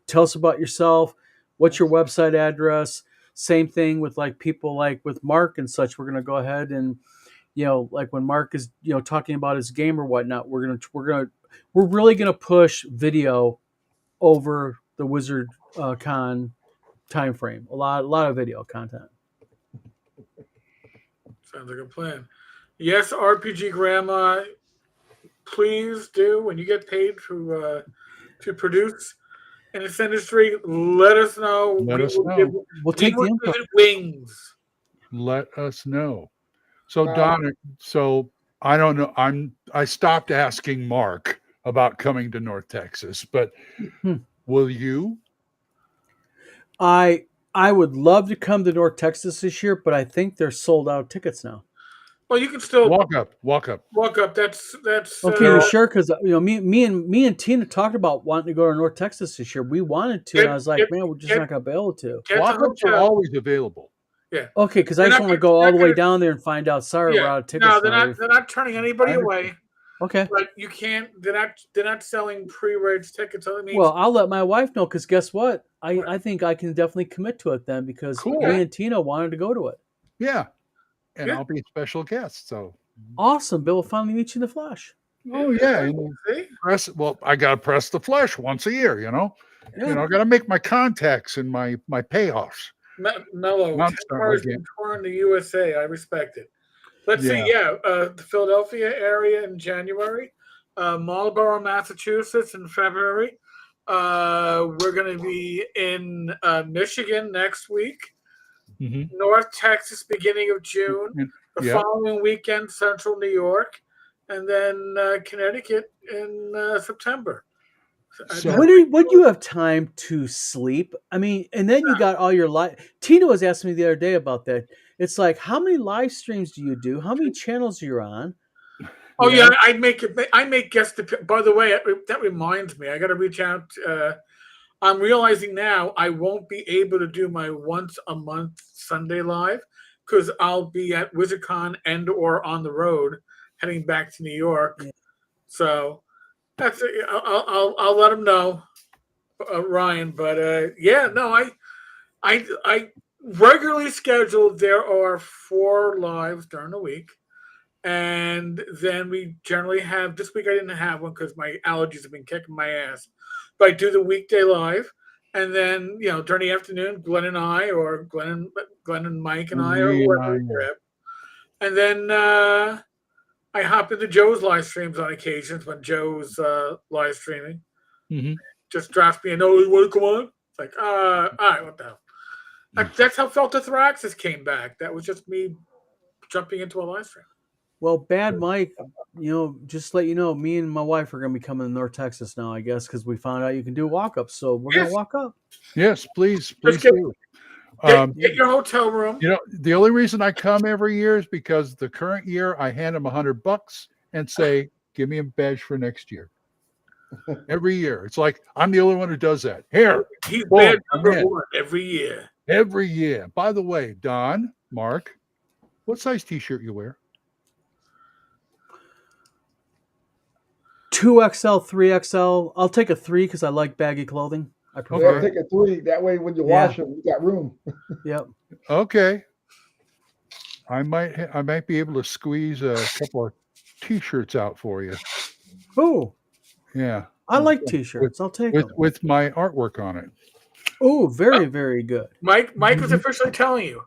tell us about yourself, what's your website address. Same thing with like people like with Mark and such. We're going to go ahead and, like when Mark is, talking about his game or whatnot, we're really going to push video over the Wizard Con time frame. A lot of video content. Sounds like a plan. Yes, RPG Grandma, please do when you get paid to produce in this industry. Let us know. Let us know. We'll take the give input. it wings. Let us know. So Um, Don, so I don't know. I stopped asking Mark about coming to North Texas, but will you? I would love to come to North Texas this year, but I think they're sold out tickets now. Well, you can still Walk up. walk up. That's Okay, you sure? Because me and Tina talked about wanting to go to North Texas this year. We wanted to, and I was like, man, we're just not gonna be able to. Get Walk the ups are hotel. always available. Yeah. Okay, because I They're just not want to gonna- go all they're the way gonna- down there and find out. Sorry, we're out of tickets. No, they're already. not turning anybody I understand. away. Okay. But you can't. They're not selling pre-reg tickets. So it means Well, I'll let my wife know because guess what? I think I can definitely commit to it then because Cool. me and Tina wanted to go to it. Yeah. And Yeah. I'll be a special guest. So Awesome. Bill will finally meet you in the flesh. oh yeah. And see? I gotta press the flesh once a year, Yeah. I gotta make my contacts and my payoffs. Mellow. Not 10 start cars again. in tour in the USA. I respect it. Let's see. Yeah. Yeah, the Philadelphia area in January, Marlborough, Massachusetts in February. We're going to be in Michigan next week. Mhm. North Texas beginning of June. And- The yeah. following weekend, Central New York, and then Connecticut in September. So- When do you have time to sleep? I mean, and then you got all your live. Tina was asking me the other day about that. It's like, how many live streams do you do? How many channels are you on? Oh You yeah, know? I make guest. By the way, that reminds me, I got to reach out. I'm realizing now I won't be able to do my once a month Sunday live because I'll be at WizardCon and or on the road heading back to New York. Yeah. So that's it. I'll let him know, Ryan. But yeah, no, I regularly scheduled. There are 4 lives during the week. And then we generally have, this week I didn't have one because my allergies have been kicking my ass. But I do the weekday live. And then, during the afternoon, Glenn and I, or Glenn and Mike and I, or whoever we grab. And then I hop into Joe's live streams on occasions when Joe's live streaming. Mhm. Just drops me a note, you want to come on? It's like, all right, what the hell? That's how Felta Thraxis came back. That was just me jumping into a live stream. Well, Bad Mike, just to let you know, me and my wife are going to be coming to North Texas now, I guess, because we found out you can do walk-ups. So we're going to walk up. Yes, please Let's do. Get your hotel room. The only reason I come every year is because the current year I hand them $100 and say, give me a badge for next year. Every year. It's like I'm the only one who does that. Here. He's boom, bad I'm number in. 1 every year. Every year. By the way, Don, Mark, what size t-shirt you wear? 2XL, 3XL. I'll take a 3 because I like baggy clothing. I Yeah, prefer. Okay. take a 3. That way, when you wash them, you got room. Yep. Okay. I might be able to squeeze a couple of t-shirts out for you. Oh, Yeah. I like T-shirts. I'll take them. With my artwork on it. Oh, very, very good. Mike was officially telling you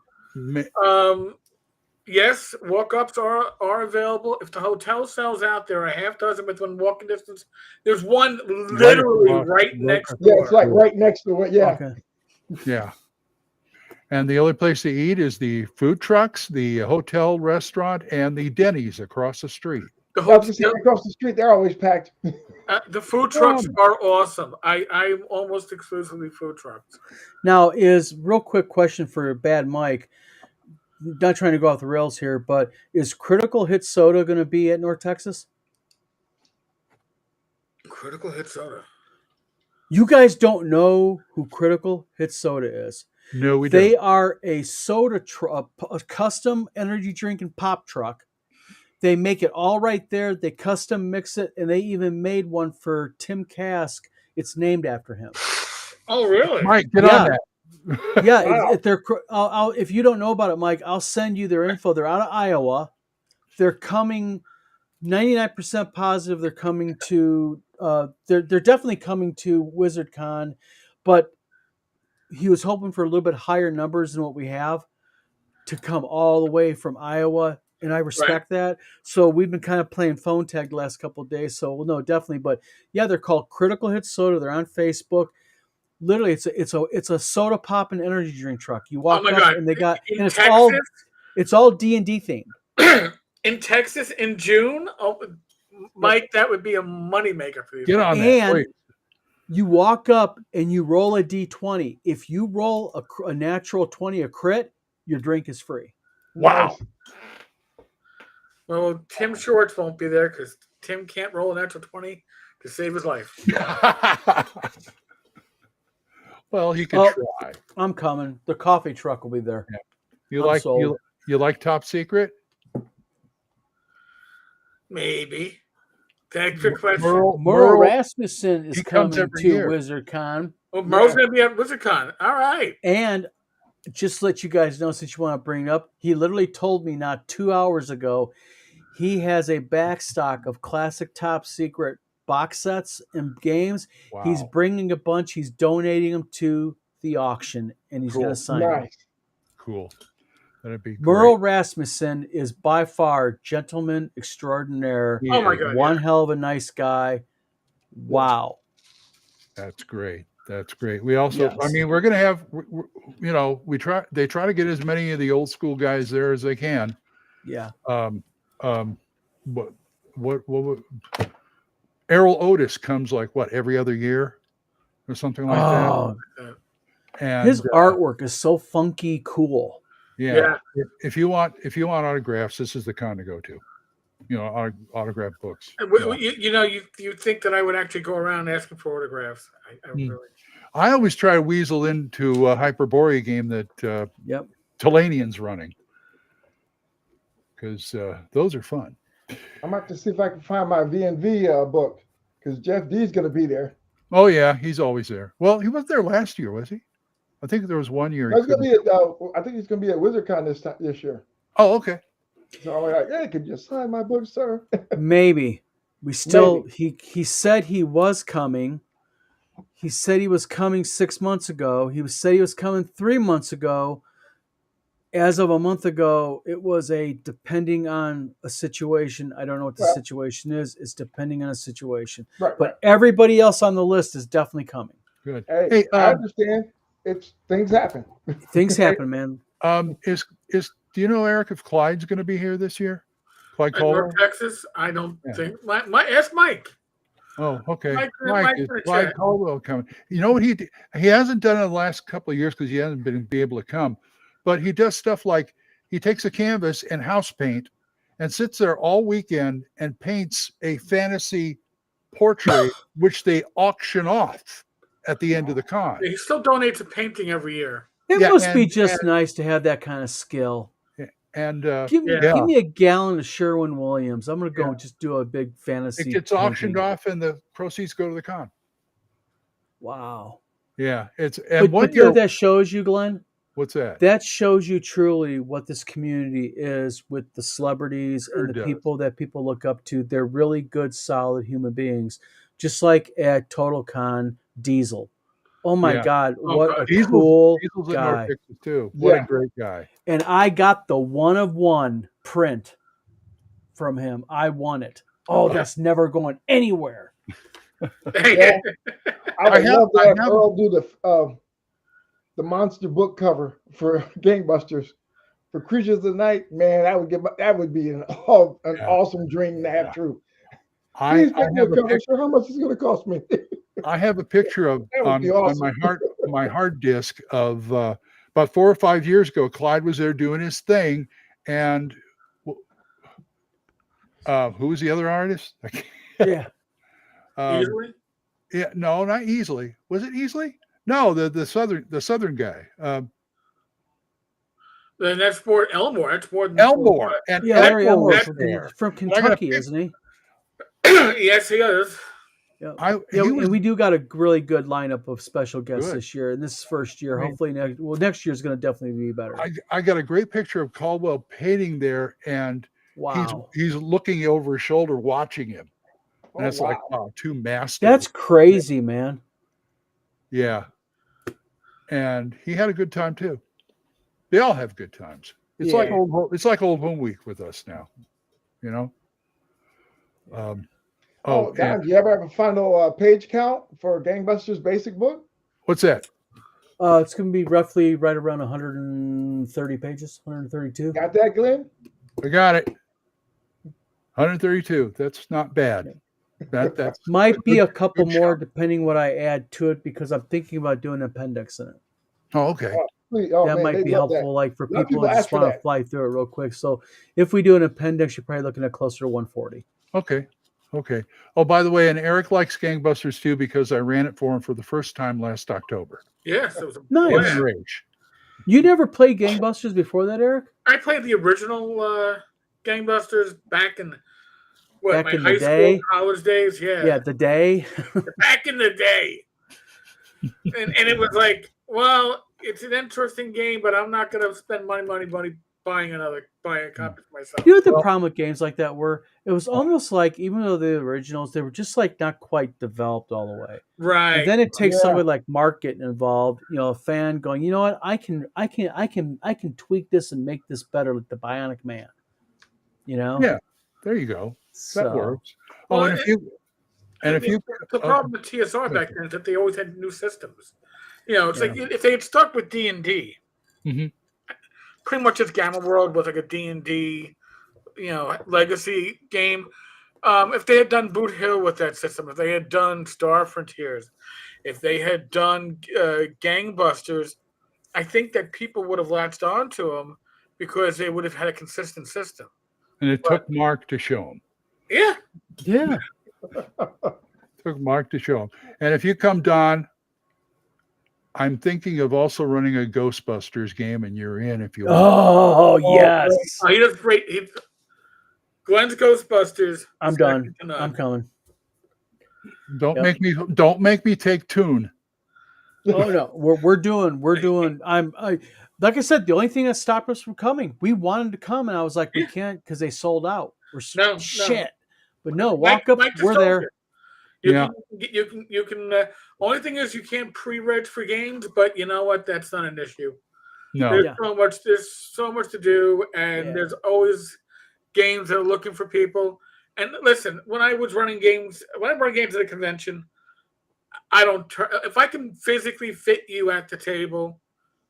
Yes, walk-ups are available. If the hotel sells out, there are a half dozen within walking distance. There's one literally right next Yeah, door. it's like right next to it. Yeah. Okay. Yeah. And the only place to eat is the food trucks, the hotel restaurant, and the Denny's across the street. The I was gonna hotel, say, across the street, they're always packed. the food trucks are awesome. I'm almost exclusively food trucks. Now, is real quick question for Bad Mike. Not trying to go off the rails here, but is Critical Hit Soda going to be at North Texas? Critical Hit Soda. You guys don't know who Critical Hit Soda is. No, we They don't. are a soda truck, a custom energy drink and pop truck. They make it all right there. They custom mix it, and they even made one for Tim Kask. It's named after him. Oh, really? Mike, get on that. Yeah, Wow. if you don't know about it, Mike, I'll send you their info. They're out of Iowa. They're coming 99% positive. They're coming to. They're definitely coming to WizardCon, but he was hoping for a little bit higher numbers than what we have to come all the way from Iowa, and I respect that. So we've been kind of playing phone tag the last couple of days. So no, definitely, but yeah, they're called Critical Hit Soda. They're on Facebook. Literally, it's a soda pop and energy drink truck. You walk my up God. and they got In and Texas? it's all D&D themed. In Texas in June? Oh, Mike, that would be a moneymaker for you. Get on that. And Wait. you walk up and you roll a D20. If you roll a natural 20, a crit, your drink is free. Wow. Well, Tim Shorts won't be there because Tim can't roll a natural 20 to save his life. Well, he could try. I'm coming. The coffee truck will be there. Yeah. You like Top Secret? Maybe. Thanks for question. Merle Rasmussen is coming to year. WizardCon. Oh, Merle's going to be at WizardCon. All right. And just to let you guys know, since you want to bring it up, he literally told me not 2 hours ago he has a back stock of classic Top Secret box sets and games. Wow. He's bringing a bunch. He's donating them to the auction, and he's going to sign them. Cool. That'd be great. Merle Rasmussen is by far gentleman extraordinaire. Oh my God! One hell of a nice guy. Wow. That's great. That's great. We also, I mean, we're going to have, you know, they try to get as many of the old school guys there as they can. Yeah. What Errol Otis comes like what, every other year or something like that. And his artwork is so funky cool. Yeah. If you want autographs, this is the con to go to. You know, autograph books. You think that I would actually go around asking for autographs? I always try to weasel into a Hyperborea game that Talanian's running because those are fun. I'm about to see if I can find my V&V book because Jeff D's going to be there. Oh yeah, he's always there. Well, he was there last year, was he? I think there was 1 year. I think he's going to be at WizardCon this year. Oh, okay. So I'm like, yeah, could you sign my book, sir? Maybe. We still he said he was coming. He said he was coming 6 months ago. He said he was coming 3 months ago. As of a month ago, it was depending on a situation. I don't know what the situation is. It's depending on a situation. But everybody else on the list is definitely coming. Good. Hey, I understand. Things happen. Things happen, man. Do you know, Eric, if Clyde's going to be here this year? Clyde Caldwell? North Texas? I don't think. Ask Mike. Oh, okay. Mike is Clyde Caldwell coming? You know what he hasn't done it in the last couple of years because he hasn't been able to come. But he does stuff like he takes a canvas and house paint and sits there all weekend and paints a fantasy portrait, which they auction off at the end of the con. He still donates a painting every year. It must be just nice to have that kind of skill. And give me a gallon of Sherwin-Williams. I'm going to go and just do a big fantasy. It gets auctioned off and the proceeds go to the con. Wow. Yeah. But you know what that shows you, Glenn? What's that? That shows you truly what this community is with the celebrities and the people that people look up to. They're really good, solid human beings. Just like at Total Con, Diesel. Oh my Yeah. God, what God. a cool Diesel's at North guy. Texas too. What Yeah. a great guy. And I got the 1-of-1 print from him. I won it. Oh, that's never going anywhere. Yeah. I would love to I have have- Earl do the monster book cover for Gangbusters. For Creatures of the Night, man, that would be an awesome dream to have true. Please make me a cover, sir. How much is it going to cost me? I have a picture of That would on be awesome. my hard disk of about 4 or 5 years ago. Clyde was there doing his thing, and who was the other artist? Yeah. Easily? Yeah, no, not easily. Was it easily? No, the southern guy, Then that's more Elmore. That's more than Elmore, and Yeah, Larry Elmore Elmore was there. from And I got a Kentucky, isn't he? Yes, he is. Yeah. he was and we do got a really good lineup of special guests Good. this year. And this is first year. I mean- Hopefully next year is going to definitely be better. I got a great picture of Caldwell painting there, and Wow. he's looking over his shoulder watching him. And Oh, it's wow. like, wow, two masters. That's crazy, man. Yeah. And he had a good time too. They all have good times. It's like Yeah. old home week with us now, you know. Don, And do you ever have a final page count for Gangbusters Basic Book? what's that? It's going to be roughly right around 130 pages, 132. Got that, Glenn? I got it. 132. That's not bad. That's Might be a good- couple good more job. depending what I add to it because I'm thinking about doing an appendix in it. Oh, okay. Please, That man, might they'd be love helpful, that. like for A lot of people people who ask just for want to that. fly through it real quick. So if we do an appendix, you're probably looking at closer to 140. Okay. Oh, by the way, and Eric likes Gangbusters too because I ran it for him for the first time last October. Yes, it was a Nice. Him blast. and Rage. You never played Gangbusters before that, Eric? I played the original Gangbusters back in Back my in the high day? school, college days. Yeah, Yeah, the day. back in the day. And it was like, well, it's an interesting game, but I'm not going to spend money buying a copy for myself. You know what the Well- problem with games like that were? It was almost like, even though the originals, they were just like not quite developed all the way. Right. And then it takes Yeah. somebody like Mark getting involved, a fan going, you know what, I can tweak this and make this better like the Bionic Man. Yeah. There you go. That So, works. Well, And if you the problem with TSR back then is that they always had new systems. It's Yeah. like if they had stuck with D&D, Mhm. pretty much just Gamma World was like a D&D, legacy game. If they had done Boot Hill with that system, if they had done Star Frontiers, if they had done Gangbusters, I think that people would have latched onto them because they would have had a consistent system. And it took Mark to show him. Yeah. yeah. Took Mark to show him. And if you come, Don, I'm thinking of also running a Ghostbusters game, and you're in if you want. Oh, yes. He does great. Glenn's Ghostbusters. I'm second done. to none. I'm coming. Don't make me take Toon. Oh no, we're doing. Like I said, the only thing that stopped us from coming, we wanted to come, and I was like, we can't because they sold out. We're No. shit. But no, Mike- walk up. Mike just We're told there. you. You can. Only thing is you can't pre-reg for games, but you know what? That's not an issue. No. There's Yeah. so much. There's so much to do, and Yeah. there's always games that are looking for people. And listen, when I'm running games at a convention, I don't. If I can physically fit you at the table,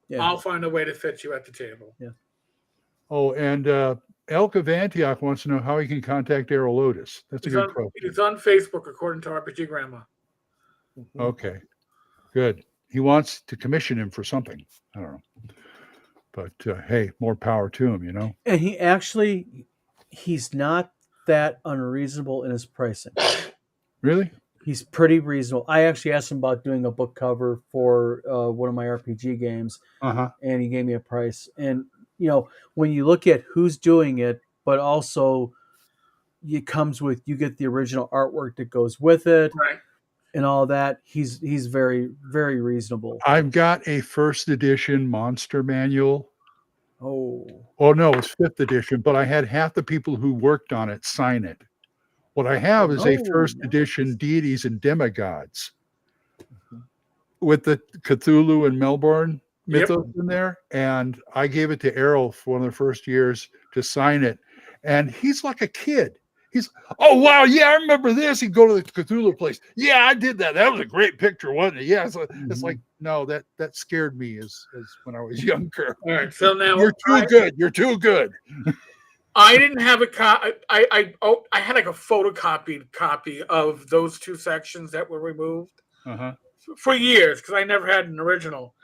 Yeah. I'll find a way to fit you at the table. Oh, and Elk of Antioch wants to know how he can contact Errol Lotus. That's a good question. It's on Facebook, according to RPG Grandma. Okay, good. He wants to commission him for something. I don't know. But hey, more power to him, And he's not that unreasonable in his pricing. Really? He's pretty reasonable. I actually asked him about doing a book cover for one of my RPG games, Uh-huh. and he gave me a price. And when you look at who's doing it, but also it comes with, you get the original artwork that goes with it, Right. and all that. He's very, very reasonable. I've got a first edition monster manual. Oh, No, it's fifth edition, but I had half the people who worked on it sign it. What I have is a Oh, first nice. edition deities and demigods. with the Cthulhu and Melbourne Yep. mythos in there, and I gave it to Errol for one of the first years to sign it, and he's like a kid. He's, oh wow, yeah, I remember this. He'd go to the Cthulhu place. Yeah, I did that. That was a great picture, wasn't it? Yeah, it's like no, that scared me as when I was younger. All right, so now You're too good. You're too good. I didn't have a copy. I had like a photocopied copy of those two sections that were removed for years because I never had an original.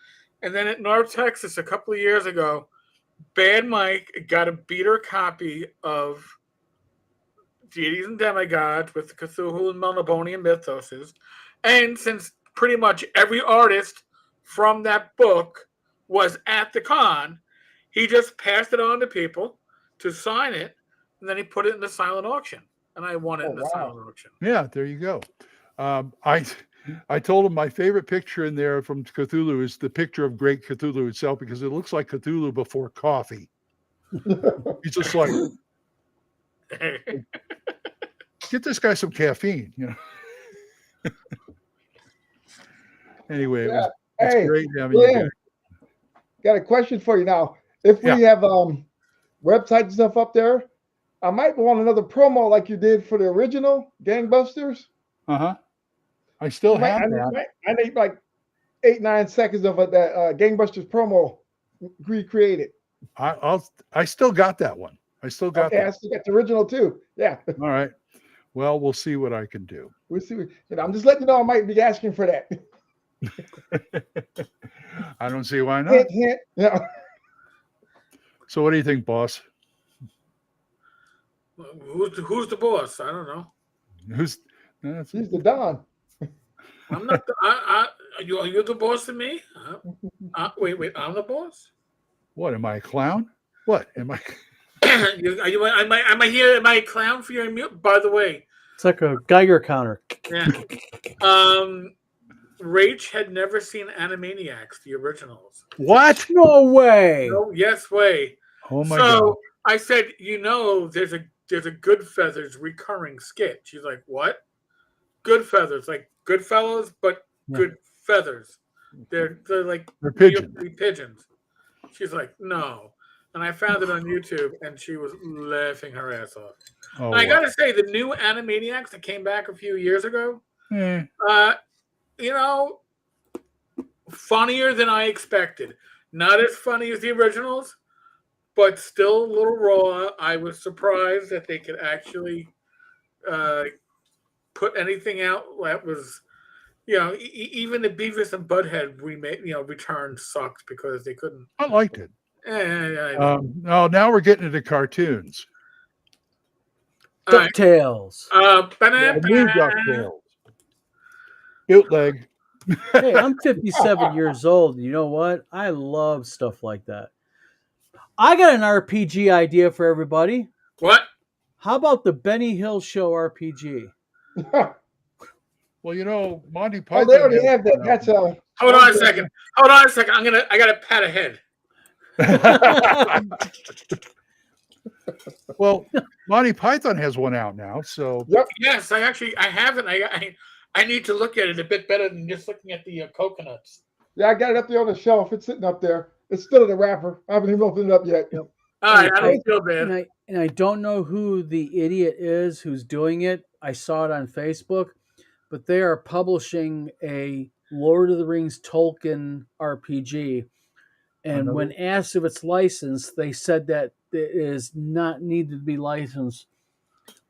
And then at North Texas a couple of years ago, Bad Mike got a beater copy of Deities and Demigods with the Cthulhu and Melnibonian mythoses. And since pretty much every artist from that book was at the con, he just passed it on to people to sign it, and then he put it in the silent auction, and I won it in the silent auction. Yeah, there you go. I told him my favorite picture in there from Cthulhu is the picture of Great Cthulhu itself because it looks like Cthulhu before coffee. He's just like, get this guy some caffeine, you know. Anyway, it's great having you there. Got a question for you now. If we have website stuff up there, I might want another promo like you did for the original Gangbusters. I still have that. I need like 8-9 seconds of that Gangbusters promo recreated. I still got that one. I still got that. I still got the original too. Yeah. All right. Well, we'll see what I can do. We'll see. I'm just letting you know I might be asking for that. I don't see why not. Yeah. So what do you think, boss? Who's the boss? I don't know. He's the Don. I'm not. Are you the boss to me? Wait. I'm the boss. What am I, a clown? What am I? Am I here? Am I a clown for your mute? By the way, it's like a Geiger counter. Yeah. Rach had never seen Animaniacs, the originals. What? No way. No, yes way. Oh my god. So I said, there's a Good Feathers recurring skit. She's like, what? Good Feathers, like Goodfellas, but Good Feathers. They're like pigeons. She's like, no. And I found it on YouTube, and she was laughing her ass off. Oh, and I gotta say, the new Animaniacs that came back a few years ago, funnier than I expected. Not as funny as the originals, but still a little raw. I was surprised that they could actually put anything out that was, even the Beavis and Butthead return sucked because they couldn't. I liked it. No, now we're getting into cartoons. DuckTales. New DuckTales. Bootleg. Hey, I'm 57 years old. You know what? I love stuff like that. I got an RPG idea for everybody. What? How about the Benny Hill Show RPG? Well, Monty Python. Oh, they already have that. That's a. Hold on a second. I got to pat ahead. Well, Monty Python has one out now, so. Yep. Yes, I haven't. I need to look at it a bit better than just looking at the coconuts. Yeah, I got it up there on the shelf. It's sitting up there. It's still in the wrapper. I haven't even opened it up yet. Yep. All right, I don't feel bad. And I don't know who the idiot is who's doing it. I saw it on Facebook, but they are publishing a Lord of the Rings Tolkien RPG. And when asked if it's licensed, they said that it is not needed to be licensed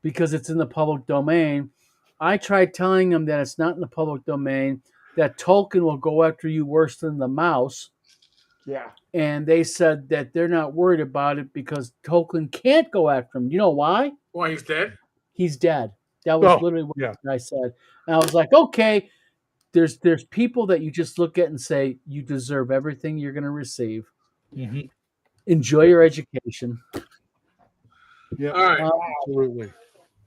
because it's in the public domain. I tried telling them that it's not in the public domain, that Tolkien will go after you worse than the mouse. Yeah. And they said that they're not worried about it because Tolkien can't go after him. You know why? Why, he's dead? He's dead. That was literally what I said. And I was like, okay, there's people that you just look at and say, you deserve everything you're going to receive. Mm-hmm. Enjoy your education. Yeah, absolutely.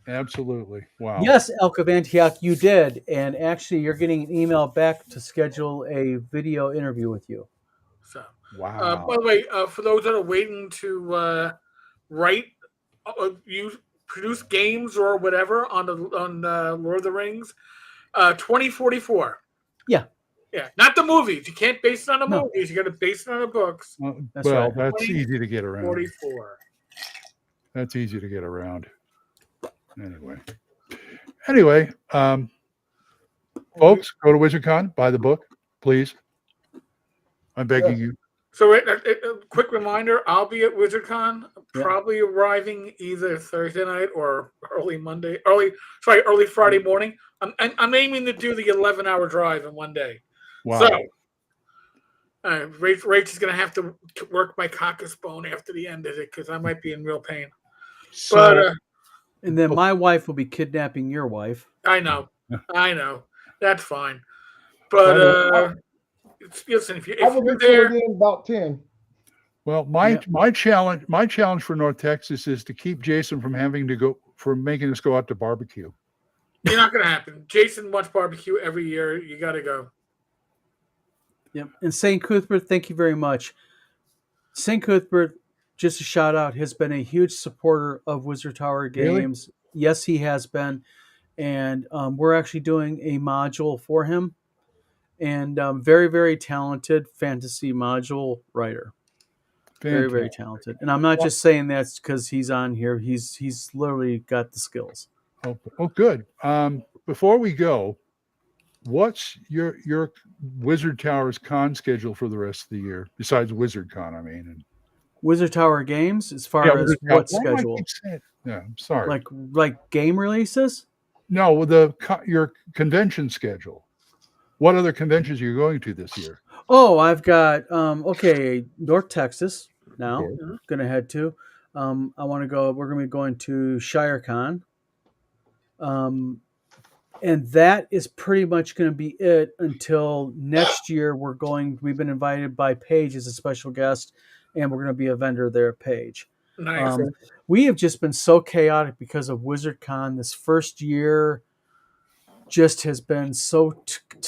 Absolutely. Wow. Yes, Elk of Antioch, you did. And actually, you're getting an email back to schedule a video interview with you. So, wow. By the way, for those that are waiting to write, produce games or whatever on Lord of the Rings, 2044. Yeah. Yeah, not the movies. You can't base it on the No. movies. You got to base it on the books. That's right. That's easy to get around. 44. That's easy to get around. Anyway, folks, go to WizardCon, buy the book, please. I'm begging you. So, a quick reminder: I'll be at WizardCon, Yeah. probably arriving either Thursday night or early Friday morning. I'm aiming to do the 11-hour drive in one day. Wow. So, Rach is going to have to work my caucus bone after the end of it because I might be in real pain. So, And then my wife will be kidnapping your wife. I know, that's fine. But listen, if I will you're get there there, in about 10. well, my challenge for North Texas is to keep Jason from making us go out to barbecue. you're not going to happen. Jason wants barbecue every year. You got to go. Yep. And St. Cuthbert, thank you very much. St. Cuthbert, just a shout out, has been a huge supporter of Wizard Tower games. Really? Yes, he has been. And we're actually doing a module for him. And very, very talented fantasy module writer. Fantastic. Very, very talented. And I'm not just saying that because he's on here. He's literally got the skills. Oh, good. Before we go, what's your Wizard Tower's con schedule for the rest of the year, besides Wizard Con, I mean? And Wizard Tower games, as far as what schedule? Yeah, I'm sorry. Like game releases? No, with your convention schedule. What other conventions are you going to this year? Oh, I've got North Texas now. Going to head to. I want to go. We're going to be going to ShireCon. And that is pretty much going to be it until next year. We've been invited by Paige as a special guest, and we're going to be a vendor there at Paige. Nice. We have just been so chaotic because of WizardCon. This first year just has been so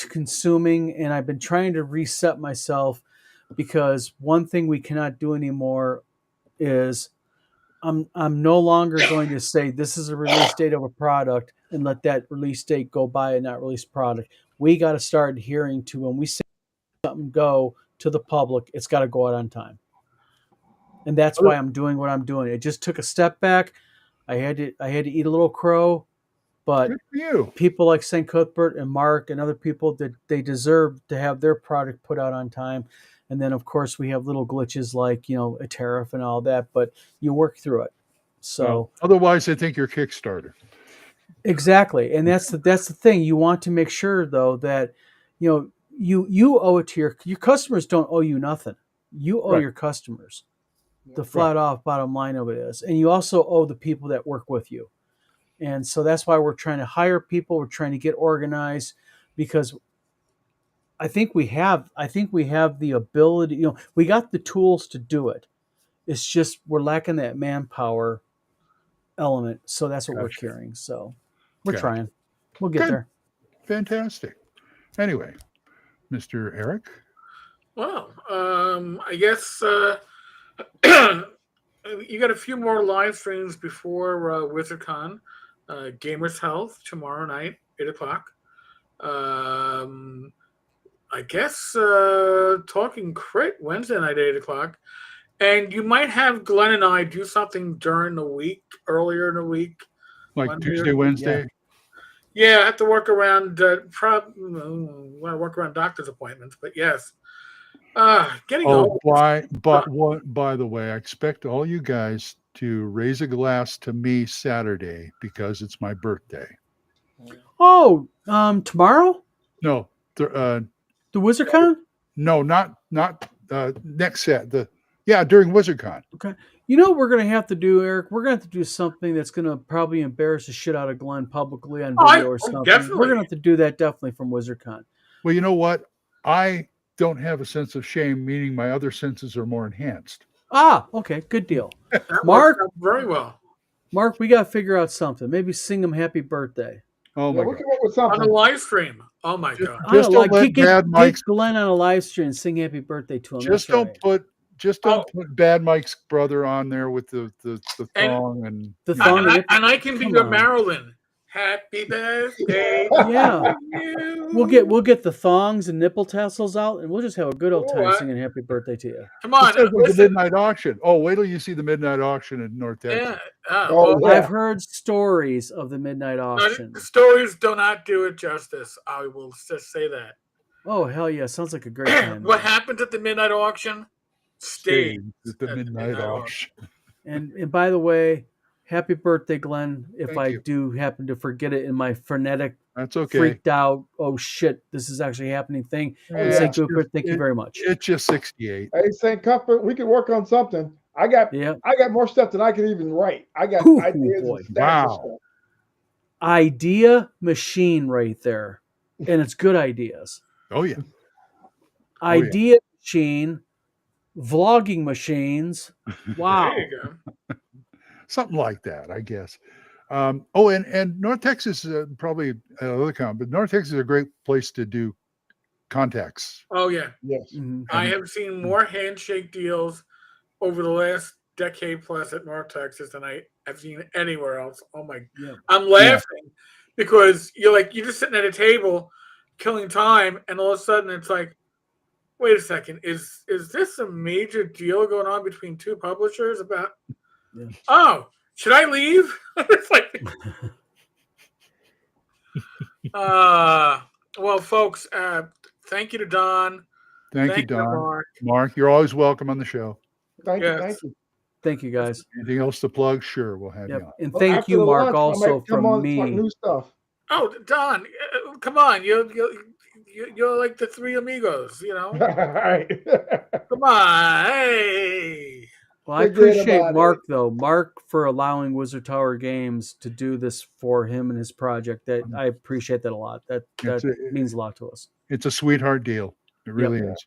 consuming, and I've been trying to reset myself because one thing we cannot do anymore is I'm no longer going to say this is a release date of a product and let that release date go by and not release product. We got to start adhering to when we say something go to the public, it's got to go out on time. And that's why I'm doing what I'm doing. It just took a step back. I had to eat a little crow, but people like St. Cuthbert and Mark and other people, that they deserve to have their product put out on time. And then, of course, we have little glitches like, a tariff and all that, but you work through it. So otherwise, I think you're Kickstarter. Exactly. And that's the thing. You want to make sure, though, that, you owe it to your customers. Don't owe you nothing. You owe your customers. The flat off bottom line of it is. And you also owe the people that work with you. And so that's why we're trying to hire people. We're trying to get organized because I think we have the ability, we got the tools to do it. It's just we're lacking that manpower element. So that's what we're carrying. So we're trying. We'll get there. Fantastic. Anyway, Mr. Eric. Well, I guess you got a few more live streams before WizardCon. Gamers Health tomorrow night, 8:00. I guess Talking Crit Wednesday night, 8:00. And you might have Glenn and I do something during the week, earlier in the week. Like Monday Tuesday, Wednesday? Yeah, I have to work around work around doctor's appointments, but yes. Getting old. By the way, I expect all you guys to raise a glass to me Saturday because it's my birthday. Oh, tomorrow? No, the WizardCon? No, not next set. During WizardCon. Okay. You know what we're going to have to do, Eric? We're going to have to do something that's going to probably embarrass the shit out of Glenn publicly on video or something. Definitely. We're going to have to do that definitely from WizardCon. Well, you know what? I don't have a sense of shame, meaning my other senses are more enhanced. Ah, okay. Good deal. Mark, very well. Mark, we got to figure out something. Maybe sing him happy birthday. Oh, my God. Come up with something. On a live stream. Oh, my God. Just don't let Bad Mike's... Get Glenn on a live stream and sing happy birthday to him. Just don't put Bad Mike's brother on there with the thong and the thong. And I can be your Marilyn. Happy birthday. Yeah. to you. We'll get the thongs and nipple tassels out, and we'll just have a good old time What? singing "Happy Birthday" to you. Come This on. sounds like the Listen. midnight auction. Oh, wait till you see the midnight auction in North Texas. Yeah. Oh, well, yeah. I've heard stories of the midnight auction. the stories do not do it justice. I will just say that. Oh hell yeah! Sounds like a great time. What happened at the midnight auction stayed At the midnight auction. And by the way, happy birthday, Glenn. If Thank I you. do happen to forget it in my frenetic, That's okay. freaked out, oh shit, this is actually happening thing. Yeah, St. it's Cooper, just- thank you very much. It's just 68. Hey, St. Cuthbert, we could work on something. I got Yeah. more stuff than I can even write. I got Ooh, ideas boy. and stacks of Wow. stuff. Idea machine right there. And it's good ideas. Oh yeah. yeah. Idea machine, vlogging machines. Wow. There you go. Something like that, I guess. And North Texas is probably another comment, but North Texas is a great place to do contacts. Oh yeah. Yes. Mhm. I have seen more handshake deals over the last decade plus at North Texas than I have seen anywhere else. Oh my! Yeah. I'm laughing because you're just sitting at a table, killing time, and all of a sudden it's like, wait a second, is this a major deal going on between two publishers about? Yeah. Oh, should I leave? It's like, well, folks, thank you to Don. Thank you, to Don. Mark. Mark, you're always welcome on the show. Thank Yes. you. Thank you. Thank you guys. Anything else to plug? Sure, we'll have Yep. you on. And Well, thank after you, the Mark, lunch, I also might come from on and talk me. new stuff. Oh, Don, come on, you're like the three amigos, All right. Come on, hey. Well, I Forget appreciate about Mark though. Mark for allowing Wizard Tower Games to do this for him and his project. That I appreciate that a lot. That means a lot to us. It's a sweetheart deal. It really is.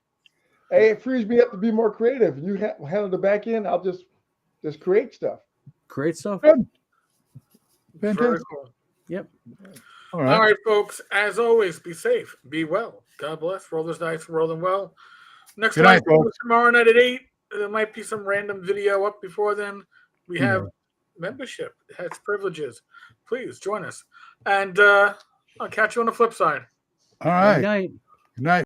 Hey, it frees me up to be more creative. You handle the back end. I'll just create stuff. Great stuff. Good. Very Fantastic. cool. Yep. All All right. right, folks. As always, be safe, be well. God bless. Roll those dice, roll them well. Next Good night, time, folks. tomorrow night at 8. There might be some random video up before then. We Who have knows? membership. It has privileges. Please join us. And I'll catch you on the flip side. All right. Good night. Good night.